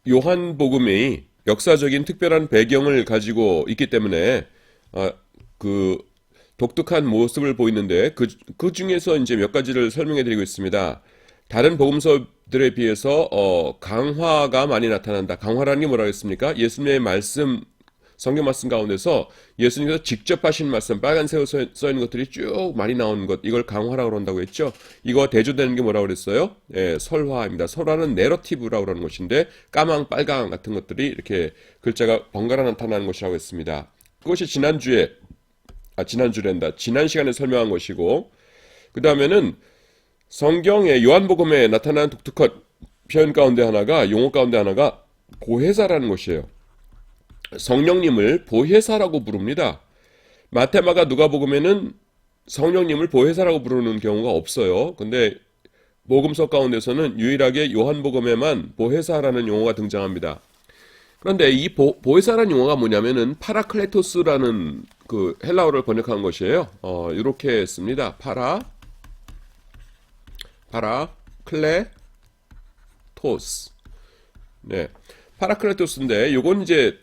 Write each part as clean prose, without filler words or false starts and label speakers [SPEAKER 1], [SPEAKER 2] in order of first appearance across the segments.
[SPEAKER 1] 요한복음이 역사적인 특별한 배경을 가지고 있기 때문에 아, 그 독특한 모습을 보이는데 그 중에서 이제 몇 가지를 설명해 드리고 있습니다. 다른 복음서들에 비해서 강화가 많이 나타난다. 강화라는 게 뭐라고 했습니까? 예수님의 말씀, 성경 말씀 가운데서 예수님께서 직접 하신 말씀, 빨간색으로 써 있는 것들이 쭉 많이 나오는 것, 이걸 강화라고 그런다고 했죠. 이거 대조되는 게 뭐라고 그랬어요? 예, 설화입니다. 설화는 내러티브라고 그러는 것인데 까망, 빨강 같은 것들이 이렇게 글자가 번갈아 나타나는 것이라고 했습니다. 그것이 지난주랜다. 지난 시간에 설명한 것이고, 그 다음에는 성경의 요한복음에 나타나는 독특한 표현 가운데 하나가, 용어 가운데 하나가 보혜사라는 것이에요. 성령님을 보혜사라고 부릅니다. 마테마가 누가복음에는 성령님을 보혜사라고 부르는 경우가 없어요. 근데 복음서 가운데서는 유일하게 요한복음에만 보혜사라는 용어가 등장합니다. 그런데 이 보혜사라는 용어가 뭐냐면은 파라클레토스라는 그 헬라어를 번역한 것이에요. 이렇게 씁니다. 파라클레토스. 네. 파라클레토스인데 요건 이제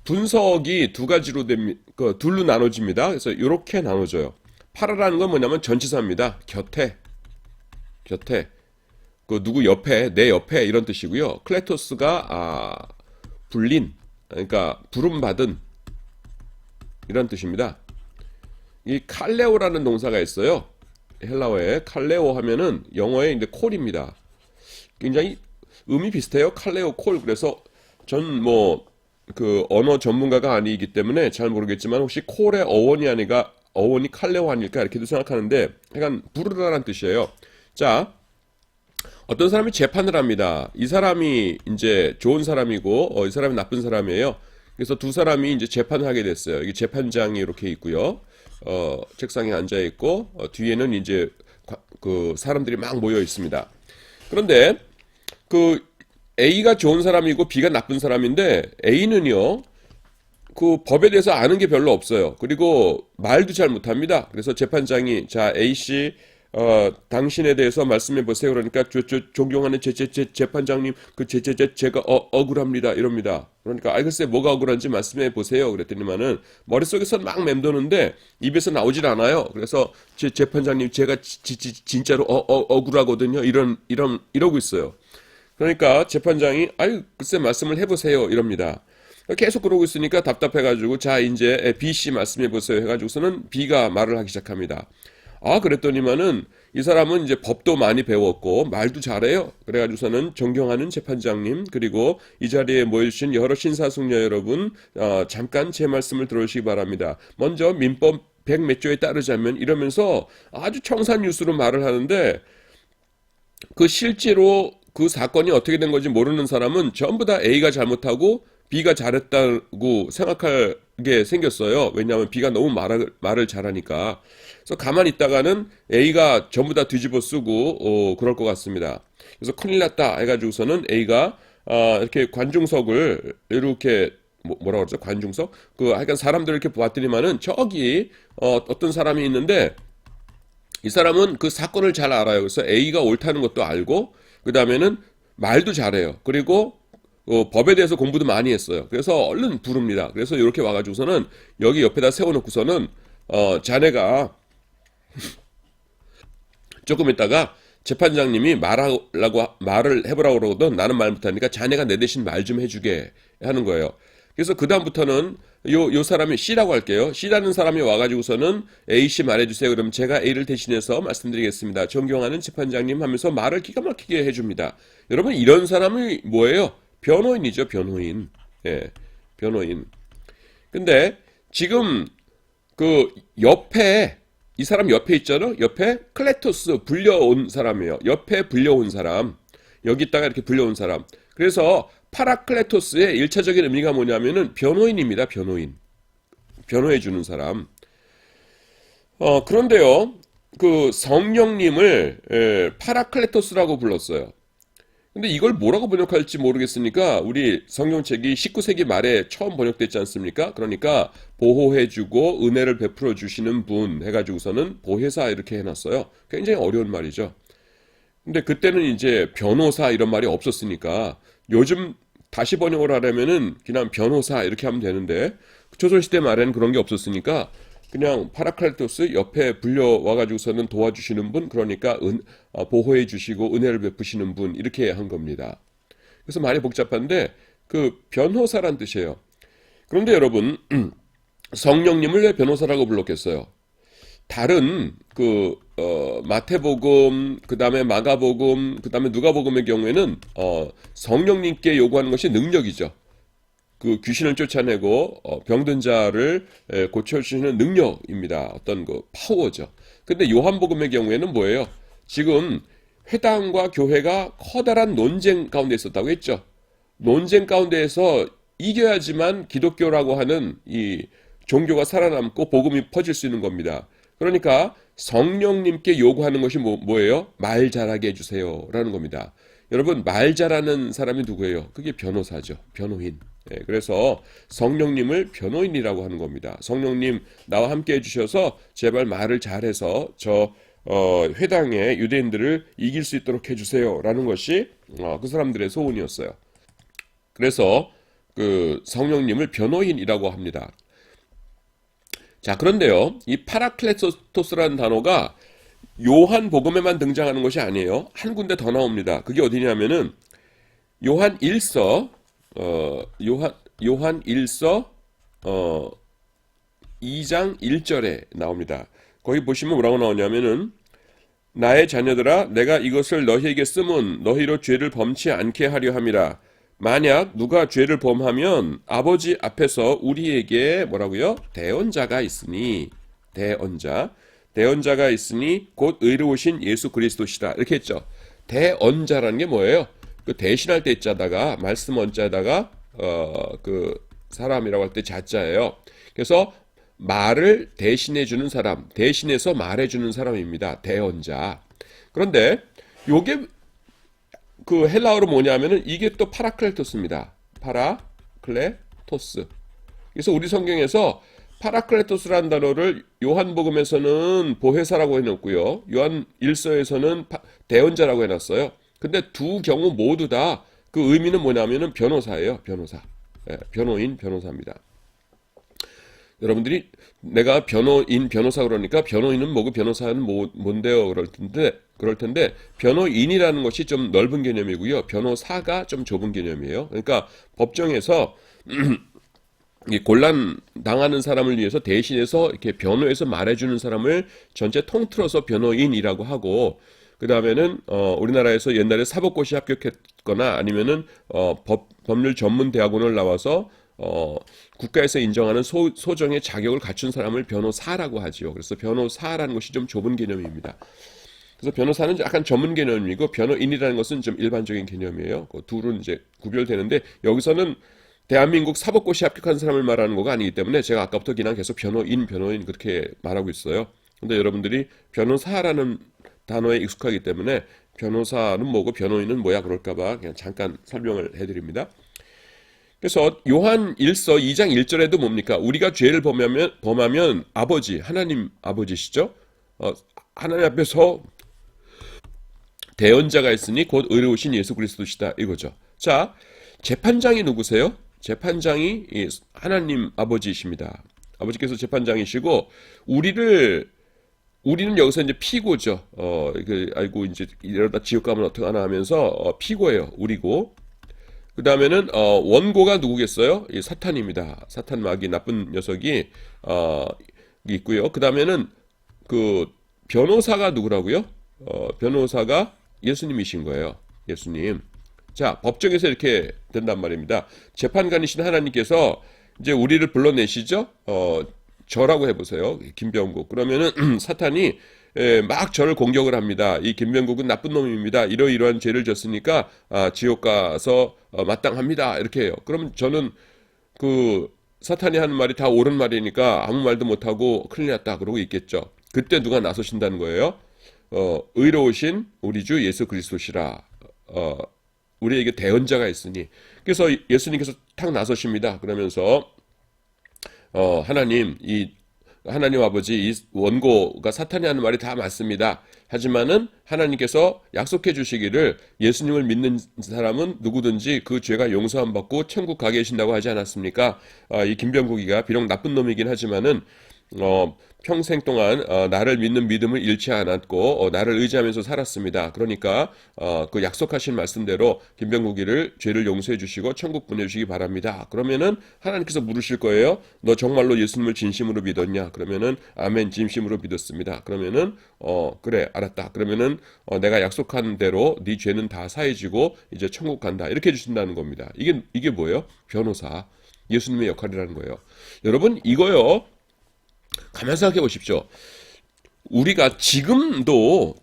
[SPEAKER 1] 분석이 두 가지로 됩니다. 둘로 나눠집니다. 그래서 이렇게 나눠져요. 파라라는 건 뭐냐면 전치사입니다. 곁에. 그 누구 옆에, 내 옆에 이런 뜻이고요. 클레토스가 불린, 그러니까 부름받은 이런 뜻입니다. 이 칼레오라는 동사가 있어요. 헬라어에 칼레오 하면은 영어에 이제 콜입니다. 굉장히 음이 비슷해요. 칼레오 콜. 그래서 전 그 언어 전문가가 아니기 때문에 잘 모르겠지만 혹시 콜의 어원이 칼레오 아닐까 이렇게도 생각하는데 약간 부르다라는 뜻이에요. 자, 어떤 사람이 재판을 합니다. 이 사람이 이제 좋은 사람이고 이 사람이 나쁜 사람이에요. 그래서 두 사람이 이제 재판을 하게 됐어요. 이게 재판장이 이렇게 있고요. 책상에 앉아 있고 뒤에는 이제 그 사람들이 막 모여 있습니다. 그런데 그 A가 좋은 사람이고 B가 나쁜 사람인데 A는요. 그 법에 대해서 아는 게 별로 없어요. 그리고 말도 잘 못합니다. 그래서 재판장이 자 A씨 당신에 대해서 말씀해 보세요. 그러니까 존경하는 재판장님 제가 억울합니다. 이럽니다. 그러니까 글쎄 뭐가 억울한지 말씀해 보세요. 그랬더니만은 머릿속에서 막 맴도는데 입에서 나오질 않아요. 그래서 재판장님 제가 진짜로 억울하거든요. 이러고 있어요. 그러니까 재판장이 글쎄 말씀을 해보세요. 이럽니다. 계속 그러고 있으니까 답답해가지고 자 이제 B씨 말씀해보세요 해가지고서는 B가 말을 하기 시작합니다. 그랬더니만은 이 사람은 이제 법도 많이 배웠고 말도 잘해요. 그래가지고서는 존경하는 재판장님 그리고 이 자리에 모여주신 여러 신사숙녀 여러분 잠깐 제 말씀을 들어주시기 바랍니다. 먼저 민법 100 몇 조에 따르자면 이러면서 아주 청산유수로 말을 하는데 그 실제로 그 사건이 어떻게 된 건지 모르는 사람은 전부 다 A가 잘못하고 B가 잘했다고 생각하게 생겼어요. 왜냐하면 B가 너무 말을 잘하니까. 그래서 가만히 있다가는 A가 전부 다 뒤집어 쓰고 그럴 것 같습니다. 그래서 큰일 났다 해가지고서는 A가 이렇게 관중석을 이렇게 뭐라고 그러죠? 관중석? 하여간 사람들 이렇게 보았더니만은 저기 어떤 사람이 있는데 이 사람은 그 사건을 잘 알아요. 그래서 A가 옳다는 것도 알고 그 다음에는 말도 잘해요. 그리고 법에 대해서 공부도 많이 했어요. 그래서 얼른 부릅니다. 그래서 이렇게 와가지고서는 여기 옆에다 세워놓고서는 자네가 조금 있다가 재판장님이 말을 해보라고 그러거든. 나는 말 못하니까 자네가 내 대신 말 좀 해주게 하는 거예요. 그래서 그 다음부터는 요 사람이 C라고 할게요. C라는 사람이 와가지고서는 A씨 말해주세요. 그럼 제가 A를 대신해서 말씀드리겠습니다. 존경하는 재판장님 하면서 말을 기가 막히게 해줍니다. 여러분 이런 사람이 뭐예요? 변호인이죠. 변호인. 예, 변호인. 근데 지금 그 옆에 이 사람 옆에 있잖아. 옆에 클레토스 불려온 사람이에요. 옆에 불려온 사람. 여기다가 이렇게 불려온 사람. 그래서 파라클레토스의 1차적인 의미가 뭐냐면은 변호인입니다. 변호인. 변호해주는 사람. 그런데요. 그 성령님을 파라클레토스라고 불렀어요. 근데 이걸 뭐라고 번역할지 모르겠으니까 우리 성경책이 19세기 말에 처음 번역됐지 않습니까? 그러니까 보호해주고 은혜를 베풀어 주시는 분 해가지고서는 보혜사 이렇게 해놨어요. 굉장히 어려운 말이죠. 근데 그때는 이제 변호사 이런 말이 없었으니까 요즘 다시 번역을 하려면은 그냥 변호사 이렇게 하면 되는데 조선시대 말에는 그런 게 없었으니까 그냥 파라클레토스 옆에 불려와가지고서는 도와주시는 분, 그러니까 보호해 주시고 은혜를 베푸시는 분 이렇게 한 겁니다. 그래서 많이 복잡한데 그 변호사란 뜻이에요. 그런데 여러분 성령님을 왜 변호사라고 불렀겠어요? 다른 마태복음, 그 다음에 마가복음, 그 다음에 누가복음의 경우에는 성령님께 요구하는 것이 능력이죠. 그 귀신을 쫓아내고 병든 자를 고쳐주시는 능력입니다. 어떤 그 파워죠. 근데 요한복음의 경우에는 뭐예요? 지금 회당과 교회가 커다란 논쟁 가운데 있었다고 했죠. 논쟁 가운데에서 이겨야지만 기독교라고 하는 이 종교가 살아남고 복음이 퍼질 수 있는 겁니다. 그러니까 성령님께 요구하는 것이 뭐예요? 말 잘하게 해주세요 라는 겁니다. 여러분 말 잘하는 사람이 누구예요? 그게 변호사죠. 변호인. 그래서 성령님을 변호인이라고 하는 겁니다. 성령님 나와 함께 해주셔서 제발 말을 잘해서 저 회당의 유대인들을 이길 수 있도록 해주세요 라는 것이 그 사람들의 소원이었어요. 그래서 그 성령님을 변호인이라고 합니다. 자, 그런데요, 이 파라클레토스라는 단어가 요한복음에만 등장하는 것이 아니에요. 한 군데 더 나옵니다. 그게 어디냐면은 요한 1서 요한 1서 2장 1절에 나옵니다. 거기 보시면 뭐라고 나오냐면은 나의 자녀들아 내가 이것을 너희에게 쓰면 너희로 죄를 범치 않게 하려 함이라. 만약 누가 죄를 범하면 아버지 앞에서 우리에게 뭐라고요? 대언자가 있으니 대언자가 있으니 곧 의로우신 예수 그리스도시다. 이렇게 했죠. 대언자라는 게 뭐예요? 그 대신할 때 자다가 말씀 언자에다가 그 사람이라고 할 때 자자예요. 그래서 말을 대신해 주는 사람, 대신해서 말해 주는 사람입니다. 대언자. 그런데 요게 그 헬라어로 뭐냐면은 이게 또 파라클레토스입니다. 파라클레토스. 그래서 우리 성경에서 파라클레토스라는 단어를 요한복음에서는 보혜사라고 해놓고요. 요한 1서에서는 대언자라고 해놨어요. 근데 두 경우 모두 다 그 의미는 뭐냐면은 변호사예요. 변호사. 변호인, 변호사입니다. 여러분들이 내가 변호인, 변호사 그러니까 변호인은 뭐고 변호사는 뭔데요? 그럴 텐데 변호인이라는 것이 좀 넓은 개념이고요. 변호사가 좀 좁은 개념이에요. 그러니까 법정에서 이 곤란 당하는 사람을 위해서 대신해서 이렇게 변호해서 말해주는 사람을 전체 통틀어서 변호인이라고 하고, 그 다음에는 우리나라에서 옛날에 사법고시 합격했거나 아니면은 법률 전문 대학원을 나와서 국가에서 인정하는 소정의 자격을 갖춘 사람을 변호사라고 하지요. 그래서 변호사라는 것이 좀 좁은 개념입니다. 그래서 변호사는 약간 전문 개념이고 변호인이라는 것은 좀 일반적인 개념이에요. 그 둘은 이제 구별되는데 여기서는 대한민국 사법고시 합격한 사람을 말하는 거가 아니기 때문에 제가 아까부터 그냥 계속 변호인 그렇게 말하고 있어요. 근데 여러분들이 변호사라는 단어에 익숙하기 때문에 변호사는 뭐고 변호인은 뭐야 그럴까봐 그냥 잠깐 설명을 해드립니다. 그래서 요한 1서 2장 1절에도 뭡니까? 우리가 죄를 범하면 아버지, 하나님 아버지시죠? 하나님 앞에서 대언자가 있으니 곧 의로우신 예수 그리스도시다 이거죠. 자, 재판장이 누구세요? 재판장이 하나님 아버지이십니다. 아버지께서 재판장이시고 우리는 여기서 이제 피고죠. 아이고 이제 이러다 지옥 가면 어떡하나 하면서 피고예요. 우리고. 그 다음에는 원고가 누구겠어요? 이 사탄입니다. 사탄 마귀 나쁜 녀석이 있고요. 그 다음에는 그 변호사가 누구라고요? 변호사가 예수님이신 거예요. 예수님. 자, 법정에서 이렇게 된단 말입니다. 재판관이신 하나님께서 이제 우리를 불러내시죠. 저라고 해보세요. 김병국. 그러면은 사탄이 막 저를 공격을 합니다. 이 김병국은 나쁜 놈입니다. 이러이러한 죄를 졌으니까 지옥 가서 마땅합니다. 이렇게 해요. 그러면 저는 그 사탄이 하는 말이 다 옳은 말이니까 아무 말도 못하고 큰일 났다 그러고 있겠죠. 그때 누가 나서신다는 거예요? 의로우신 우리 주 예수 그리스도시라. 우리에게 대언자가 있으니. 그래서 예수님께서 탁 나서십니다. 그러면서 하나님 아버지 이 원고가 사탄이 하는 말이 다 맞습니다. 하지만은 하나님께서 약속해 주시기를 예수님을 믿는 사람은 누구든지 그 죄가 용서함 받고 천국 가게 하신다고 하지 않았습니까? 이 김병국이가 비록 나쁜 놈이긴 하지만은 평생 동안 나를 믿는 믿음을 잃지 않았고 나를 의지하면서 살았습니다. 그러니까 그 약속하신 말씀대로 김병국이를 죄를 용서해 주시고 천국 보내주시기 바랍니다. 그러면은 하나님께서 물으실 거예요. 너 정말로 예수님을 진심으로 믿었냐? 그러면은 아멘, 진심으로 믿었습니다. 그러면은 그래, 알았다. 그러면은 내가 약속한 대로 네 죄는 다 사해지고 이제 천국 간다. 이렇게 해주신다는 겁니다. 이게 뭐예요? 변호사, 예수님의 역할이라는 거예요. 여러분, 이거요, 가만 생각해 보십시오. 우리가 지금도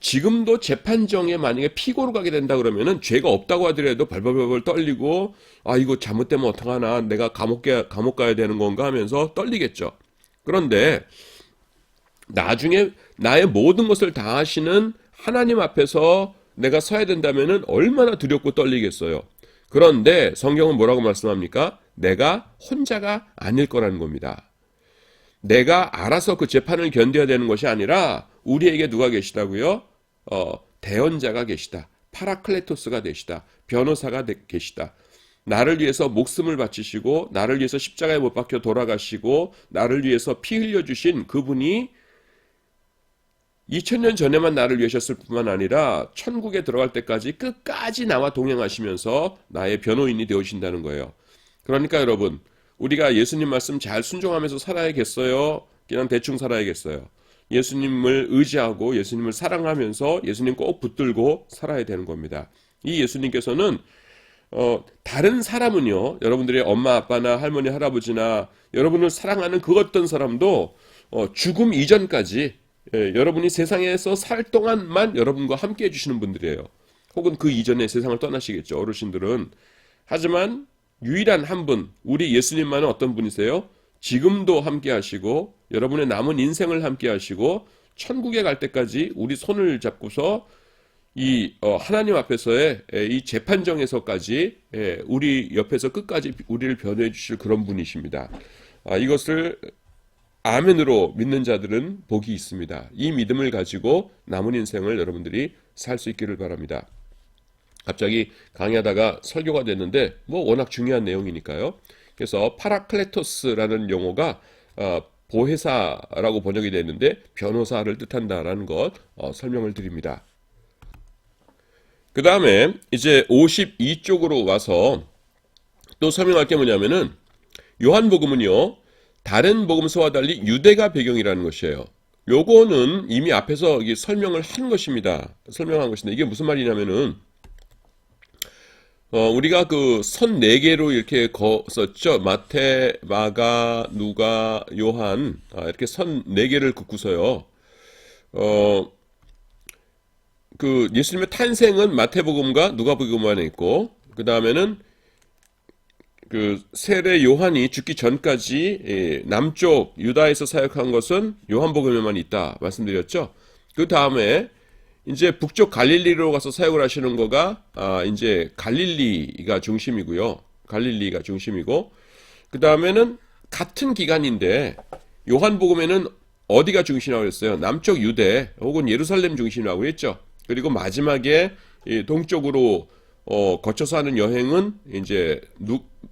[SPEAKER 1] 재판정에 만약에 피고로 가게 된다 그러면은 죄가 없다고 하더라도 벌벌벌 떨리고, 이거 잘못되면 어떡하나, 내가 감옥 가야 되는 건가 하면서 떨리겠죠. 그런데 나중에 나의 모든 것을 다 하시는 하나님 앞에서 내가 서야 된다면은 얼마나 두렵고 떨리겠어요. 그런데 성경은 뭐라고 말씀합니까? 내가 혼자가 아닐 거라는 겁니다. 내가 알아서 그 재판을 견뎌야 되는 것이 아니라 우리에게 누가 계시다고요? 대언자가 계시다. 파라클레토스가 되시다. 변호사가 계시다. 나를 위해서 목숨을 바치시고 나를 위해서 십자가에 못 박혀 돌아가시고 나를 위해서 피 흘려주신 그분이 2000년 전에만 나를 위하셨을 뿐만 아니라 천국에 들어갈 때까지 끝까지 나와 동행하시면서 나의 변호인이 되어주신다는 거예요. 그러니까 여러분, 우리가 예수님 말씀 잘 순종하면서 살아야겠어요? 그냥 대충 살아야겠어요? 예수님을 의지하고 예수님을 사랑하면서 예수님 꼭 붙들고 살아야 되는 겁니다. 이 예수님께서는 다른 사람은요, 여러분들의 엄마 아빠나 할머니 할아버지나 여러분을 사랑하는 그 어떤 사람도 죽음 이전까지 여러분이 세상에서 살 동안만 여러분과 함께 해주시는 분들이에요. 혹은 그 이전에 세상을 떠나시겠죠, 어르신들은. 하지만 유일한 한 분, 우리 예수님만은 어떤 분이세요? 지금도 함께 하시고 여러분의 남은 인생을 함께 하시고 천국에 갈 때까지 우리 손을 잡고서 이 하나님 앞에서의 이 재판정에서까지 우리 옆에서 끝까지 우리를 변호해 주실 그런 분이십니다. 이것을 아멘으로 믿는 자들은 복이 있습니다. 이 믿음을 가지고 남은 인생을 여러분들이 살 수 있기를 바랍니다. 갑자기 강의하다가 설교가 됐는데 워낙 중요한 내용이니까요. 그래서 파라클레토스라는 용어가 보혜사라고 번역이 됐는데 변호사를 뜻한다라는 것 설명을 드립니다. 그 다음에 이제 52쪽으로 와서 또 설명할 게 뭐냐면은 요한복음은요, 다른 복음서와 달리 유대가 배경이라는 것이에요. 요거는 이미 앞에서 설명을 한 것입니다. 설명한 것인데 이게 무슨 말이냐면은 우리가 그 선 4개로 이렇게 썼죠. 마태, 마가, 누가, 요한, 이렇게 선 4개를 긋고서요. 그 예수님의 탄생은 마태복음과 누가복음만에 있고, 그 다음에는 그 세례 요한이 죽기 전까지 남쪽 유다에서 사역한 것은 요한복음에만 있다 말씀드렸죠. 그 다음에 이제 북쪽 갈릴리로 가서 사역을 하시는 거가 이제 갈릴리가 중심이고요. 갈릴리가 중심이고, 그 다음에는 같은 기간인데 요한복음에는 어디가 중심이라고 했어요? 남쪽 유대 혹은 예루살렘 중심이라고 했죠. 그리고 마지막에 동쪽으로 거쳐서 하는 여행은 이제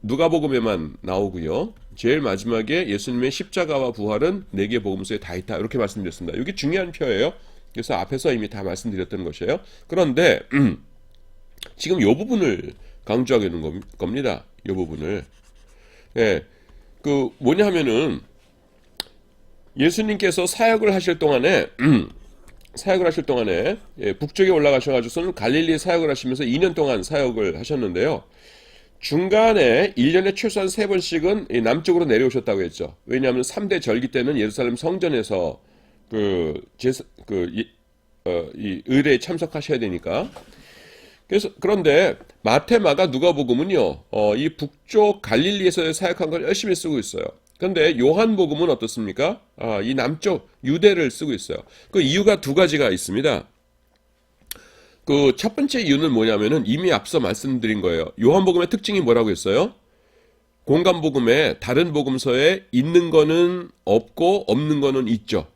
[SPEAKER 1] 누가복음에만 나오고요. 제일 마지막에 예수님의 십자가와 부활은 4개 복음서에 다 있다, 이렇게 말씀드렸습니다. 이게 중요한 표예요. 그래서 앞에서 이미 다 말씀드렸던 것이에요. 그런데 지금 이 부분을 강조하고 있는 겁니다. 이 부분을. 그 뭐냐 하면은 예수님께서 사역을 하실 동안에 북쪽에 올라가셔가지고서는 갈릴리 사역을 하시면서 2년 동안 사역을 하셨는데요. 중간에 1년에 최소한 3번씩은 남쪽으로 내려오셨다고 했죠. 왜냐하면 3대 절기 때는 예루살렘 성전에서 이 의례에 참석하셔야 되니까. 그런데 마태, 마가, 누가복음은요, 이 북쪽 갈릴리에서 사역한 걸 열심히 쓰고 있어요. 그런데 요한복음은 어떻습니까? 이 남쪽 유대를 쓰고 있어요. 그 이유가 2가지가 있습니다. 그 첫 번째 이유는 뭐냐면은 이미 앞서 말씀드린 거예요. 요한복음의 특징이 뭐라고 했어요? 공간복음에 다른 복음서에 있는 거는 없고 없는 거는 있죠.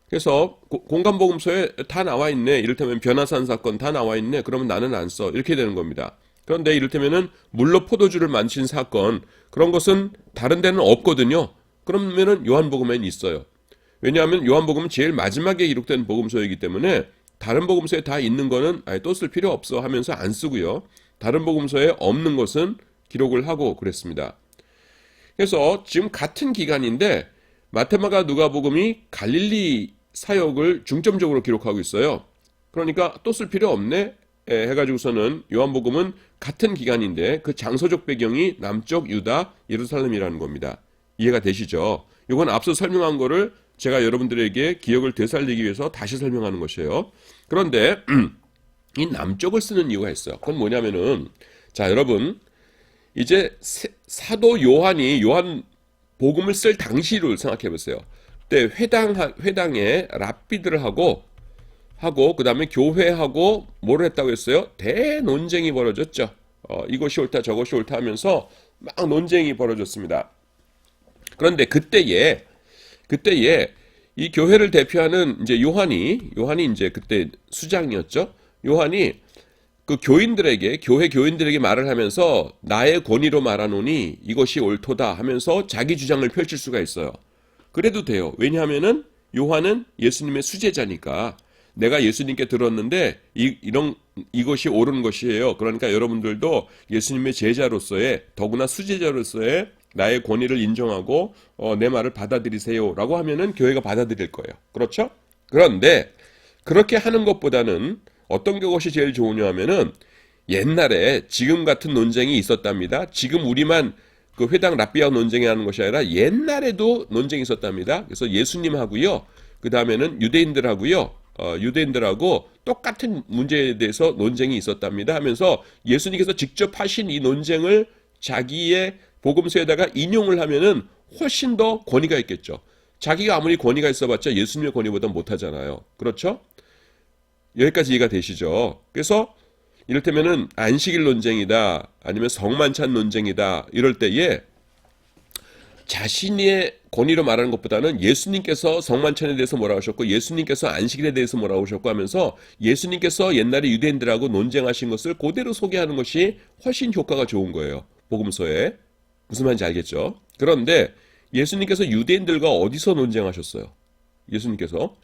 [SPEAKER 1] 그래서 공간복음서에 다 나와 있네. 이를테면 변화산 사건 다 나와 있네. 그러면 나는 안 써. 이렇게 되는 겁니다. 그런데 이를테면은 물로 포도주를 만진 사건, 그런 것은 다른 데는 없거든요. 그러면은 요한복음에는 있어요. 왜냐하면 요한복음은 제일 마지막에 기록된 복음서이기 때문에 다른 복음서에 다 있는 거는 아예 또 쓸 필요 없어 하면서 안 쓰고요. 다른 복음서에 없는 것은 기록을 하고 그랬습니다. 그래서 지금 같은 기간인데 마테마가 누가복음이 갈릴리 사역을 중점적으로 기록하고 있어요. 그러니까 또 쓸 필요 없네 해가지고서는 요한복음은 같은 기간인데 그 장소적 배경이 남쪽 유다 예루살렘이라는 겁니다. 이해가 되시죠? 이건 앞서 설명한 거를 제가 여러분들에게 기억을 되살리기 위해서 다시 설명하는 것이에요. 그런데 이 남쪽을 쓰는 이유가 있어요. 그건 뭐냐면은, 자 여러분, 이제 사도 요한이 요한 복음을 쓸 당시를 생각해 보세요. 그때 회당에 랍비들을 하고 그 다음에 교회하고 뭘 했다고 했어요? 대논쟁이 벌어졌죠. 이것이 옳다 저것이 옳다 하면서 막 논쟁이 벌어졌습니다. 그런데 그때에 이 교회를 대표하는 이제 요한이 이제 그때 수장이었죠. 요한이 그 교회 교인들에게 말을 하면서 나의 권위로 말하노니 이것이 옳도다 하면서 자기 주장을 펼칠 수가 있어요. 그래도 돼요. 왜냐하면은 요한은 예수님의 수제자니까 내가 예수님께 들었는데 이것이 옳은 것이에요. 그러니까 여러분들도 예수님의 제자로서의 더구나 수제자로서의 나의 권위를 인정하고 내 말을 받아들이세요라고 하면은 교회가 받아들일 거예요. 그렇죠? 그런데 그렇게 하는 것보다는 어떤 것이 제일 좋으냐 하면은 옛날에 지금 같은 논쟁이 있었답니다. 지금 우리만 그 회당 랍비아 논쟁이 하는 것이 아니라 옛날에도 논쟁이 있었답니다. 그래서 예수님하고요. 그 다음에는 유대인들하고 똑같은 문제에 대해서 논쟁이 있었답니다 하면서 예수님께서 직접 하신 이 논쟁을 자기의 복음서에다가 인용을 하면은 훨씬 더 권위가 있겠죠. 자기가 아무리 권위가 있어봤자 예수님의 권위보다 못하잖아요. 그렇죠? 여기까지 이해가 되시죠? 그래서 이를테면은 안식일 논쟁이다, 아니면 성만찬 논쟁이다 이럴 때에 자신의 권위로 말하는 것보다는 예수님께서 성만찬에 대해서 뭐라고 하셨고 예수님께서 안식일에 대해서 뭐라고 하셨고 하면서 예수님께서 옛날에 유대인들하고 논쟁하신 것을 그대로 소개하는 것이 훨씬 효과가 좋은 거예요. 복음서에. 무슨 말인지 알겠죠? 그런데 예수님께서 유대인들과 어디서 논쟁하셨어요? 예수님께서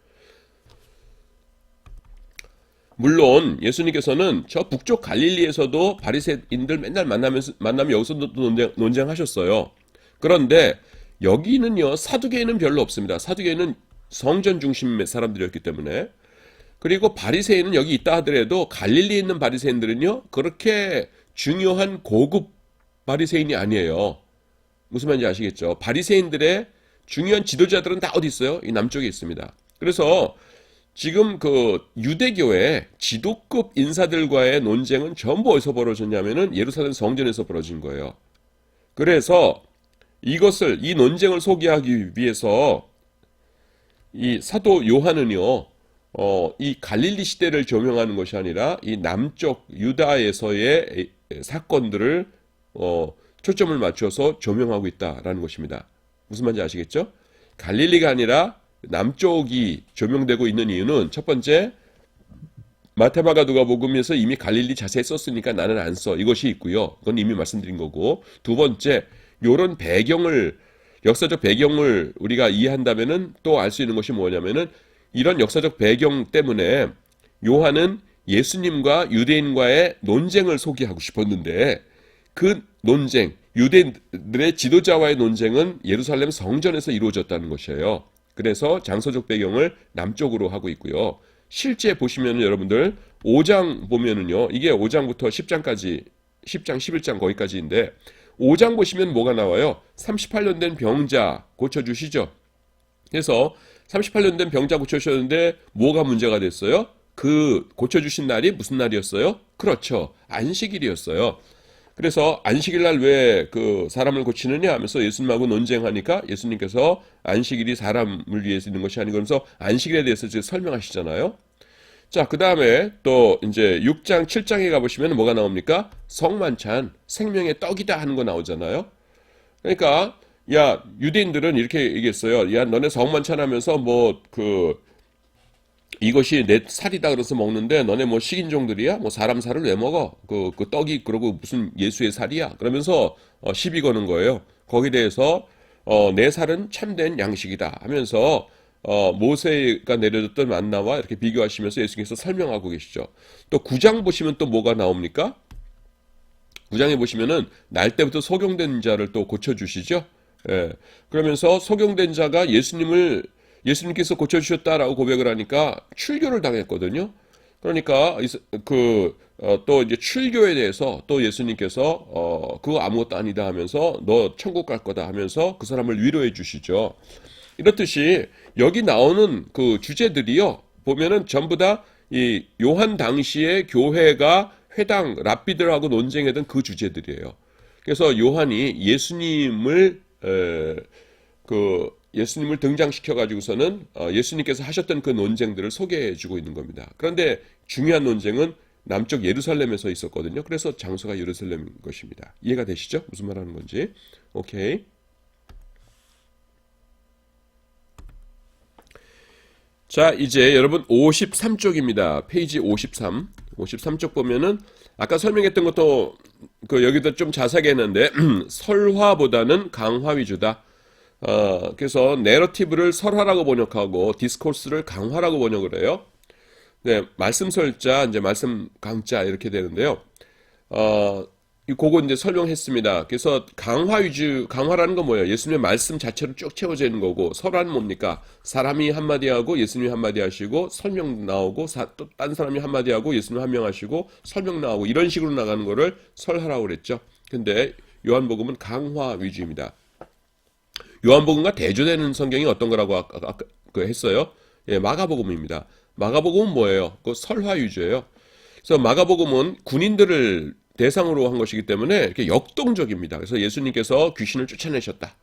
[SPEAKER 1] 물론 예수님께서는 저 북쪽 갈릴리에서도 바리새인들 맨날 만나면 여기서도 논쟁하셨어요. 그런데 여기는요, 사두개인은 별로 없습니다. 사두개인은 성전 중심의 사람들이었기 때문에. 그리고 바리새인은 여기 있다 하더라도 갈릴리에 있는 바리새인들은요 그렇게 중요한 고급 바리새인이 아니에요. 무슨 말인지 아시겠죠? 바리새인들의 중요한 지도자들은 다 어디 있어요? 이 남쪽에 있습니다. 그래서 지금 그 유대교의 지도급 인사들과의 논쟁은 전부 어디서 벌어졌냐면은 예루살렘 성전에서 벌어진 거예요. 그래서 이 논쟁을 소개하기 위해서 이 사도 요한은요, 이 갈릴리 시대를 조명하는 것이 아니라 이 남쪽 유다에서의 사건들을 초점을 맞춰서 조명하고 있다라는 것입니다. 무슨 말인지 아시겠죠? 갈릴리가 아니라 남쪽이 조명되고 있는 이유는 첫 번째, 마테마가 누가복음에서 이미 갈릴리 자세히 썼으니까 나는 안 써. 이것이 있고요. 그건 이미 말씀드린 거고. 두 번째, 요런 역사적 배경을 우리가 이해한다면은 또 알 수 있는 것이 뭐냐면은 이런 역사적 배경 때문에 요한은 예수님과 유대인과의 논쟁을 소개하고 싶었는데 그 논쟁, 유대인들의 지도자와의 논쟁은 예루살렘 성전에서 이루어졌다는 것이에요. 그래서 장소적 배경을 남쪽으로 하고 있고요. 실제 보시면 여러분들 5장 보면은요. 이게 5장부터 10장까지 10장, 11장 거기까지인데 5장 보시면 뭐가 나와요? 38년 된 병자 고쳐주시죠. 그래서 38년 된 병자 고쳐주셨는데 뭐가 문제가 됐어요? 그 고쳐주신 날이 무슨 날이었어요? 그렇죠. 안식일이었어요. 그래서 안식일 날 왜 그 사람을 고치느냐 하면서 예수님하고 논쟁하니까 예수님께서 안식일이 사람을 위해서 있는 것이 아니고 그러면서 안식일에 대해서 지금 설명하시잖아요. 자, 그 다음에 또 이제 6장, 7장에 가보시면 뭐가 나옵니까? 성만찬, 생명의 떡이다 하는 거 나오잖아요. 그러니까, 야, 유대인들은 이렇게 얘기했어요. 야, 너네 성만찬 하면서 뭐, 이것이 내 살이다 그래서 먹는데 너네 뭐 식인종들이야? 뭐 사람 살을 왜 먹어? 그 떡이 그러고 무슨 예수의 살이야? 그러면서 시비 거는 거예요. 거기에 대해서 내 살은 참된 양식이다 하면서 모세가 내려줬던 만나와 이렇게 비교하시면서 예수님께서 설명하고 계시죠. 또 9장 보시면 또 뭐가 나옵니까? 9장에 보시면은 날 때부터 소경된 자를 또 고쳐주시죠. 예. 그러면서 소경된 자가 예수님께서 고쳐주셨다라고 고백을 하니까 출교를 당했거든요. 그러니까 또 이제 출교에 대해서 또 예수님께서 그거 아무것도 아니다 하면서 너 천국 갈 거다 하면서 그 사람을 위로해 주시죠. 이렇듯이 여기 나오는 그 주제들이요 보면은 전부 다 이 요한 당시의 교회가 회당 랍비들하고 논쟁했던 그 주제들이에요. 그래서 요한이 예수님을 등장시켜 가지고서는 예수님께서 하셨던 그 논쟁들을 소개해 주고 있는 겁니다. 그런데 중요한 논쟁은 남쪽 예루살렘에서 있었거든요. 그래서 장소가 예루살렘인 것입니다. 이해가 되시죠? 무슨 말 하는 건지. 오케이. 자, 이제 여러분 53쪽입니다. 페이지 53. 53쪽 보면은 아까 설명했던 것도 여기도 좀 자세하게 했는데 설화보다는 강화 위주다. 그래서 내러티브를 설화라고 번역하고 디스코스를 강화라고 번역을 해요. 네, 말씀 설자, 이제 말씀 강자 이렇게 되는데요. 그거 이제 설명했습니다. 그래서 강화라는 건 뭐예요? 예수님의 말씀 자체로 쭉 채워져 있는 거고, 설화는 뭡니까? 사람이 한마디 하고 예수님이 한마디 하시고, 설명 나오고, 또 딴 사람이 한마디 하고 예수님 한 명 하시고, 설명 나오고, 이런 식으로 나가는 거를 설화라고 그랬죠. 근데 요한복음은 강화 위주입니다. 요한복음과 대조되는 성경이 어떤 거라고 아까 했어요? 예, 마가복음입니다. 마가복음은 뭐예요? 그 설화 위주예요. 그래서 마가복음은 군인들을 대상으로 한 것이기 때문에 이렇게 역동적입니다. 그래서 예수님께서 귀신을 쫓아내셨다.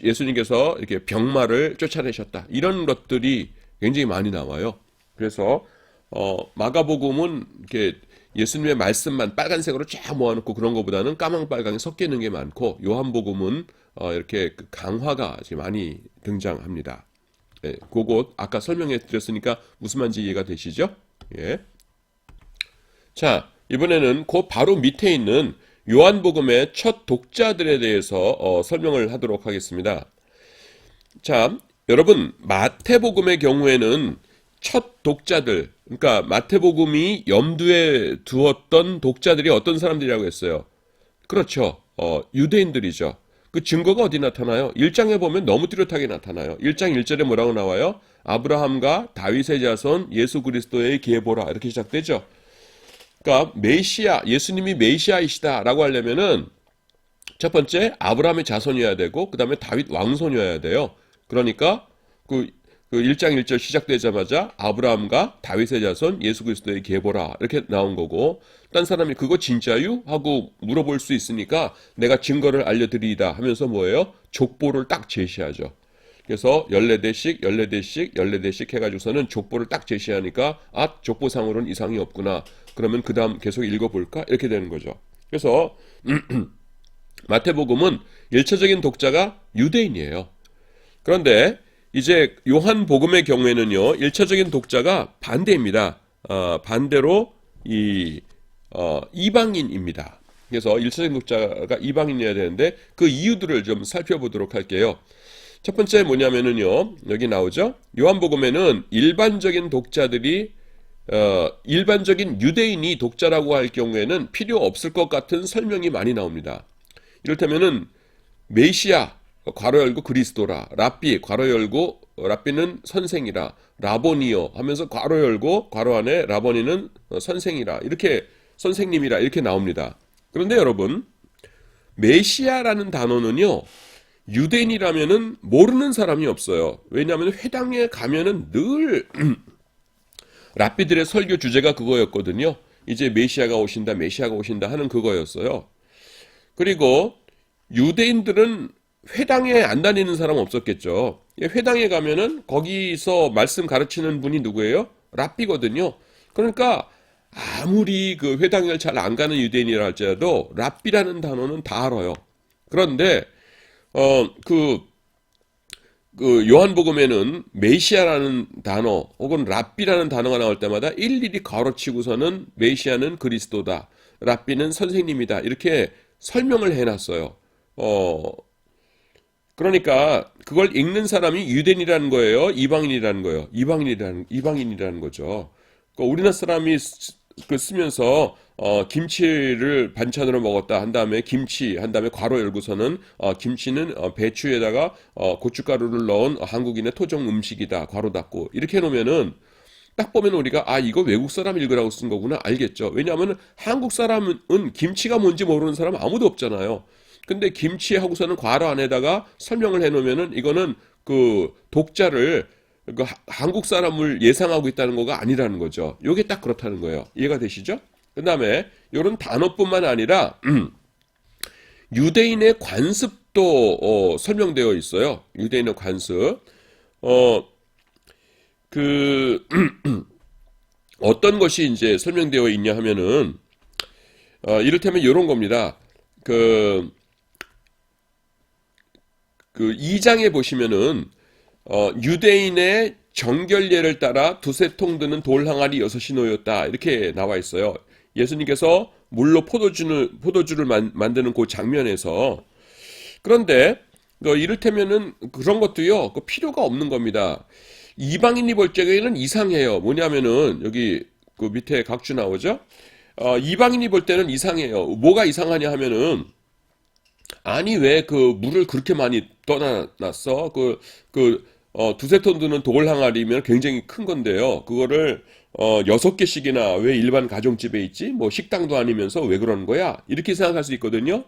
[SPEAKER 1] 예수님께서 이렇게 병마를 쫓아내셨다. 이런 것들이 굉장히 많이 나와요. 그래서 마가복음은 이렇게 예수님의 말씀만 빨간색으로 쫙 모아놓고 그런 것보다는 까망빨강이 섞여 있는 게 많고, 요한복음은 이렇게 강화가 많이 등장합니다. 예, 그거 아까 설명해 드렸으니까 무슨 말인지 이해가 되시죠? 예. 자, 이번에는 그 바로 밑에 있는 요한복음의 첫 독자들에 대해서 설명을 하도록 하겠습니다. 자, 여러분 마태복음의 경우에는 첫 독자들, 그러니까 마태복음이 염두에 두었던 독자들이 어떤 사람들이라고 했어요? 그렇죠. 유대인들이죠. 그 증거가 어디 나타나요? 1장에 보면 너무 뚜렷하게 나타나요. 1장 1절에 뭐라고 나와요? 아브라함과 다윗의 자손 예수 그리스도의 계보라, 이렇게 시작되죠. 그러니까 예수님이 메시아이시다라고 하려면은 첫 번째 아브라함의 자손이어야 되고, 그 다음에 다윗 왕손이어야 돼요. 그러니까 그 1장 1절 시작되자마자 아브라함과 다윗의 자손 예수 그리스도의 계보라, 이렇게 나온 거고, 딴 사람이 그거 진짜유? 하고 물어볼 수 있으니까 내가 증거를 알려드리이다 하면서 뭐예요? 족보를 딱 제시하죠. 그래서 14대씩 해가지고서는 족보를 딱 제시하니까, 족보상으로는 이상이 없구나. 그러면 그 다음 계속 읽어볼까? 이렇게 되는 거죠. 그래서 마태복음은 1차적인 독자가 유대인이에요. 그런데 이제 요한복음의 경우에는요, 1차적인 독자가 반대입니다. 반대로 이방인입니다. 그래서 1차적인 독자가 이방인이어야 되는데 그 이유들을 좀 살펴보도록 할게요. 첫 번째 뭐냐면은요, 여기 나오죠. 요한복음에는 일반적인 유대인이 독자라고 할 경우에는 필요 없을 것 같은 설명이 많이 나옵니다. 이를테면은 메시아 괄호 열고 그리스도라, 랍비 괄호 열고 랍비는 선생이라, 라보니요 하면서 괄호 열고 괄호 안에 라보니는 선생이라, 이렇게 선생님이라 이렇게 나옵니다. 그런데 여러분, 메시아라는 단어는요, 유대인이라면은 모르는 사람이 없어요. 왜냐하면 회당에 가면은 늘 랍비들의 설교 주제가 그거였거든요. 이제 메시아가 오신다 하는 그거였어요. 그리고 유대인들은 회당에 안 다니는 사람 없었겠죠. 회당에 가면은 거기서 말씀 가르치는 분이 누구예요? 랍비거든요. 그러니까 아무리 그 회당을 잘 안 가는 유대인이라 할지라도 랍비라는 단어는 다 알아요. 그런데 그 요한복음에는 메시아라는 단어 혹은 랍비라는 단어가 나올 때마다 일일이 가로치고서는 메시아는 그리스도다, 랍비는 선생님이다 이렇게 설명을 해놨어요. 그러니까 그걸 읽는 사람이 유대인이라는 거예요, 이방인이라는 거예요. 이방인이라는 거죠. 그러니까 우리나라 사람이 쓰면서 김치를 반찬으로 먹었다 한 다음에 김치 한 다음에 괄호 열고서는 김치는 배추에다가 고춧가루를 넣은 한국인의 토종 음식이다 괄호 닫고 이렇게 해놓으면은 딱 보면 우리가 이거 외국 사람 읽으라고 쓴 거구나 알겠죠. 왜냐하면 한국 사람은 김치가 뭔지 모르는 사람 아무도 없잖아요. 근데 김치 하고서는 괄호 안에다가 설명을 해놓으면은 이거는 그 독자를 그 한국 사람을 예상하고 있다는 거가 아니라는 거죠. 이게 딱 그렇다는 거예요. 이해가 되시죠? 그 다음에 이런 단어뿐만 아니라 유대인의 관습도 설명되어 있어요. 유대인의 관습. 그 어떤 것이 이제 설명되어 있냐 하면은 이를테면 이런 겁니다. 그 2장에 보시면은 유대인의 정결례를 따라 두세 통 드는 돌 항아리 6이 놓였다 이렇게 나와 있어요. 예수님께서 물로 포도주를 만드는 그 장면에서. 그런데 이를테면은 그런 것도요 필요가 없는 겁니다. 이방인이 볼 적에는 이상해요. 뭐냐면은 여기 그 밑에 각주 나오죠. 이방인이 볼 때는 이상해요. 뭐가 이상하냐 하면은 아니 왜 그 물을 그렇게 많이 떠나놨어? 두세 톤 드는 돌 항아리면 굉장히 큰 건데요. 그거를 6개씩이나 왜 일반 가정집에 있지? 뭐 식당도 아니면서 왜 그러는 거야? 이렇게 생각할 수 있거든요.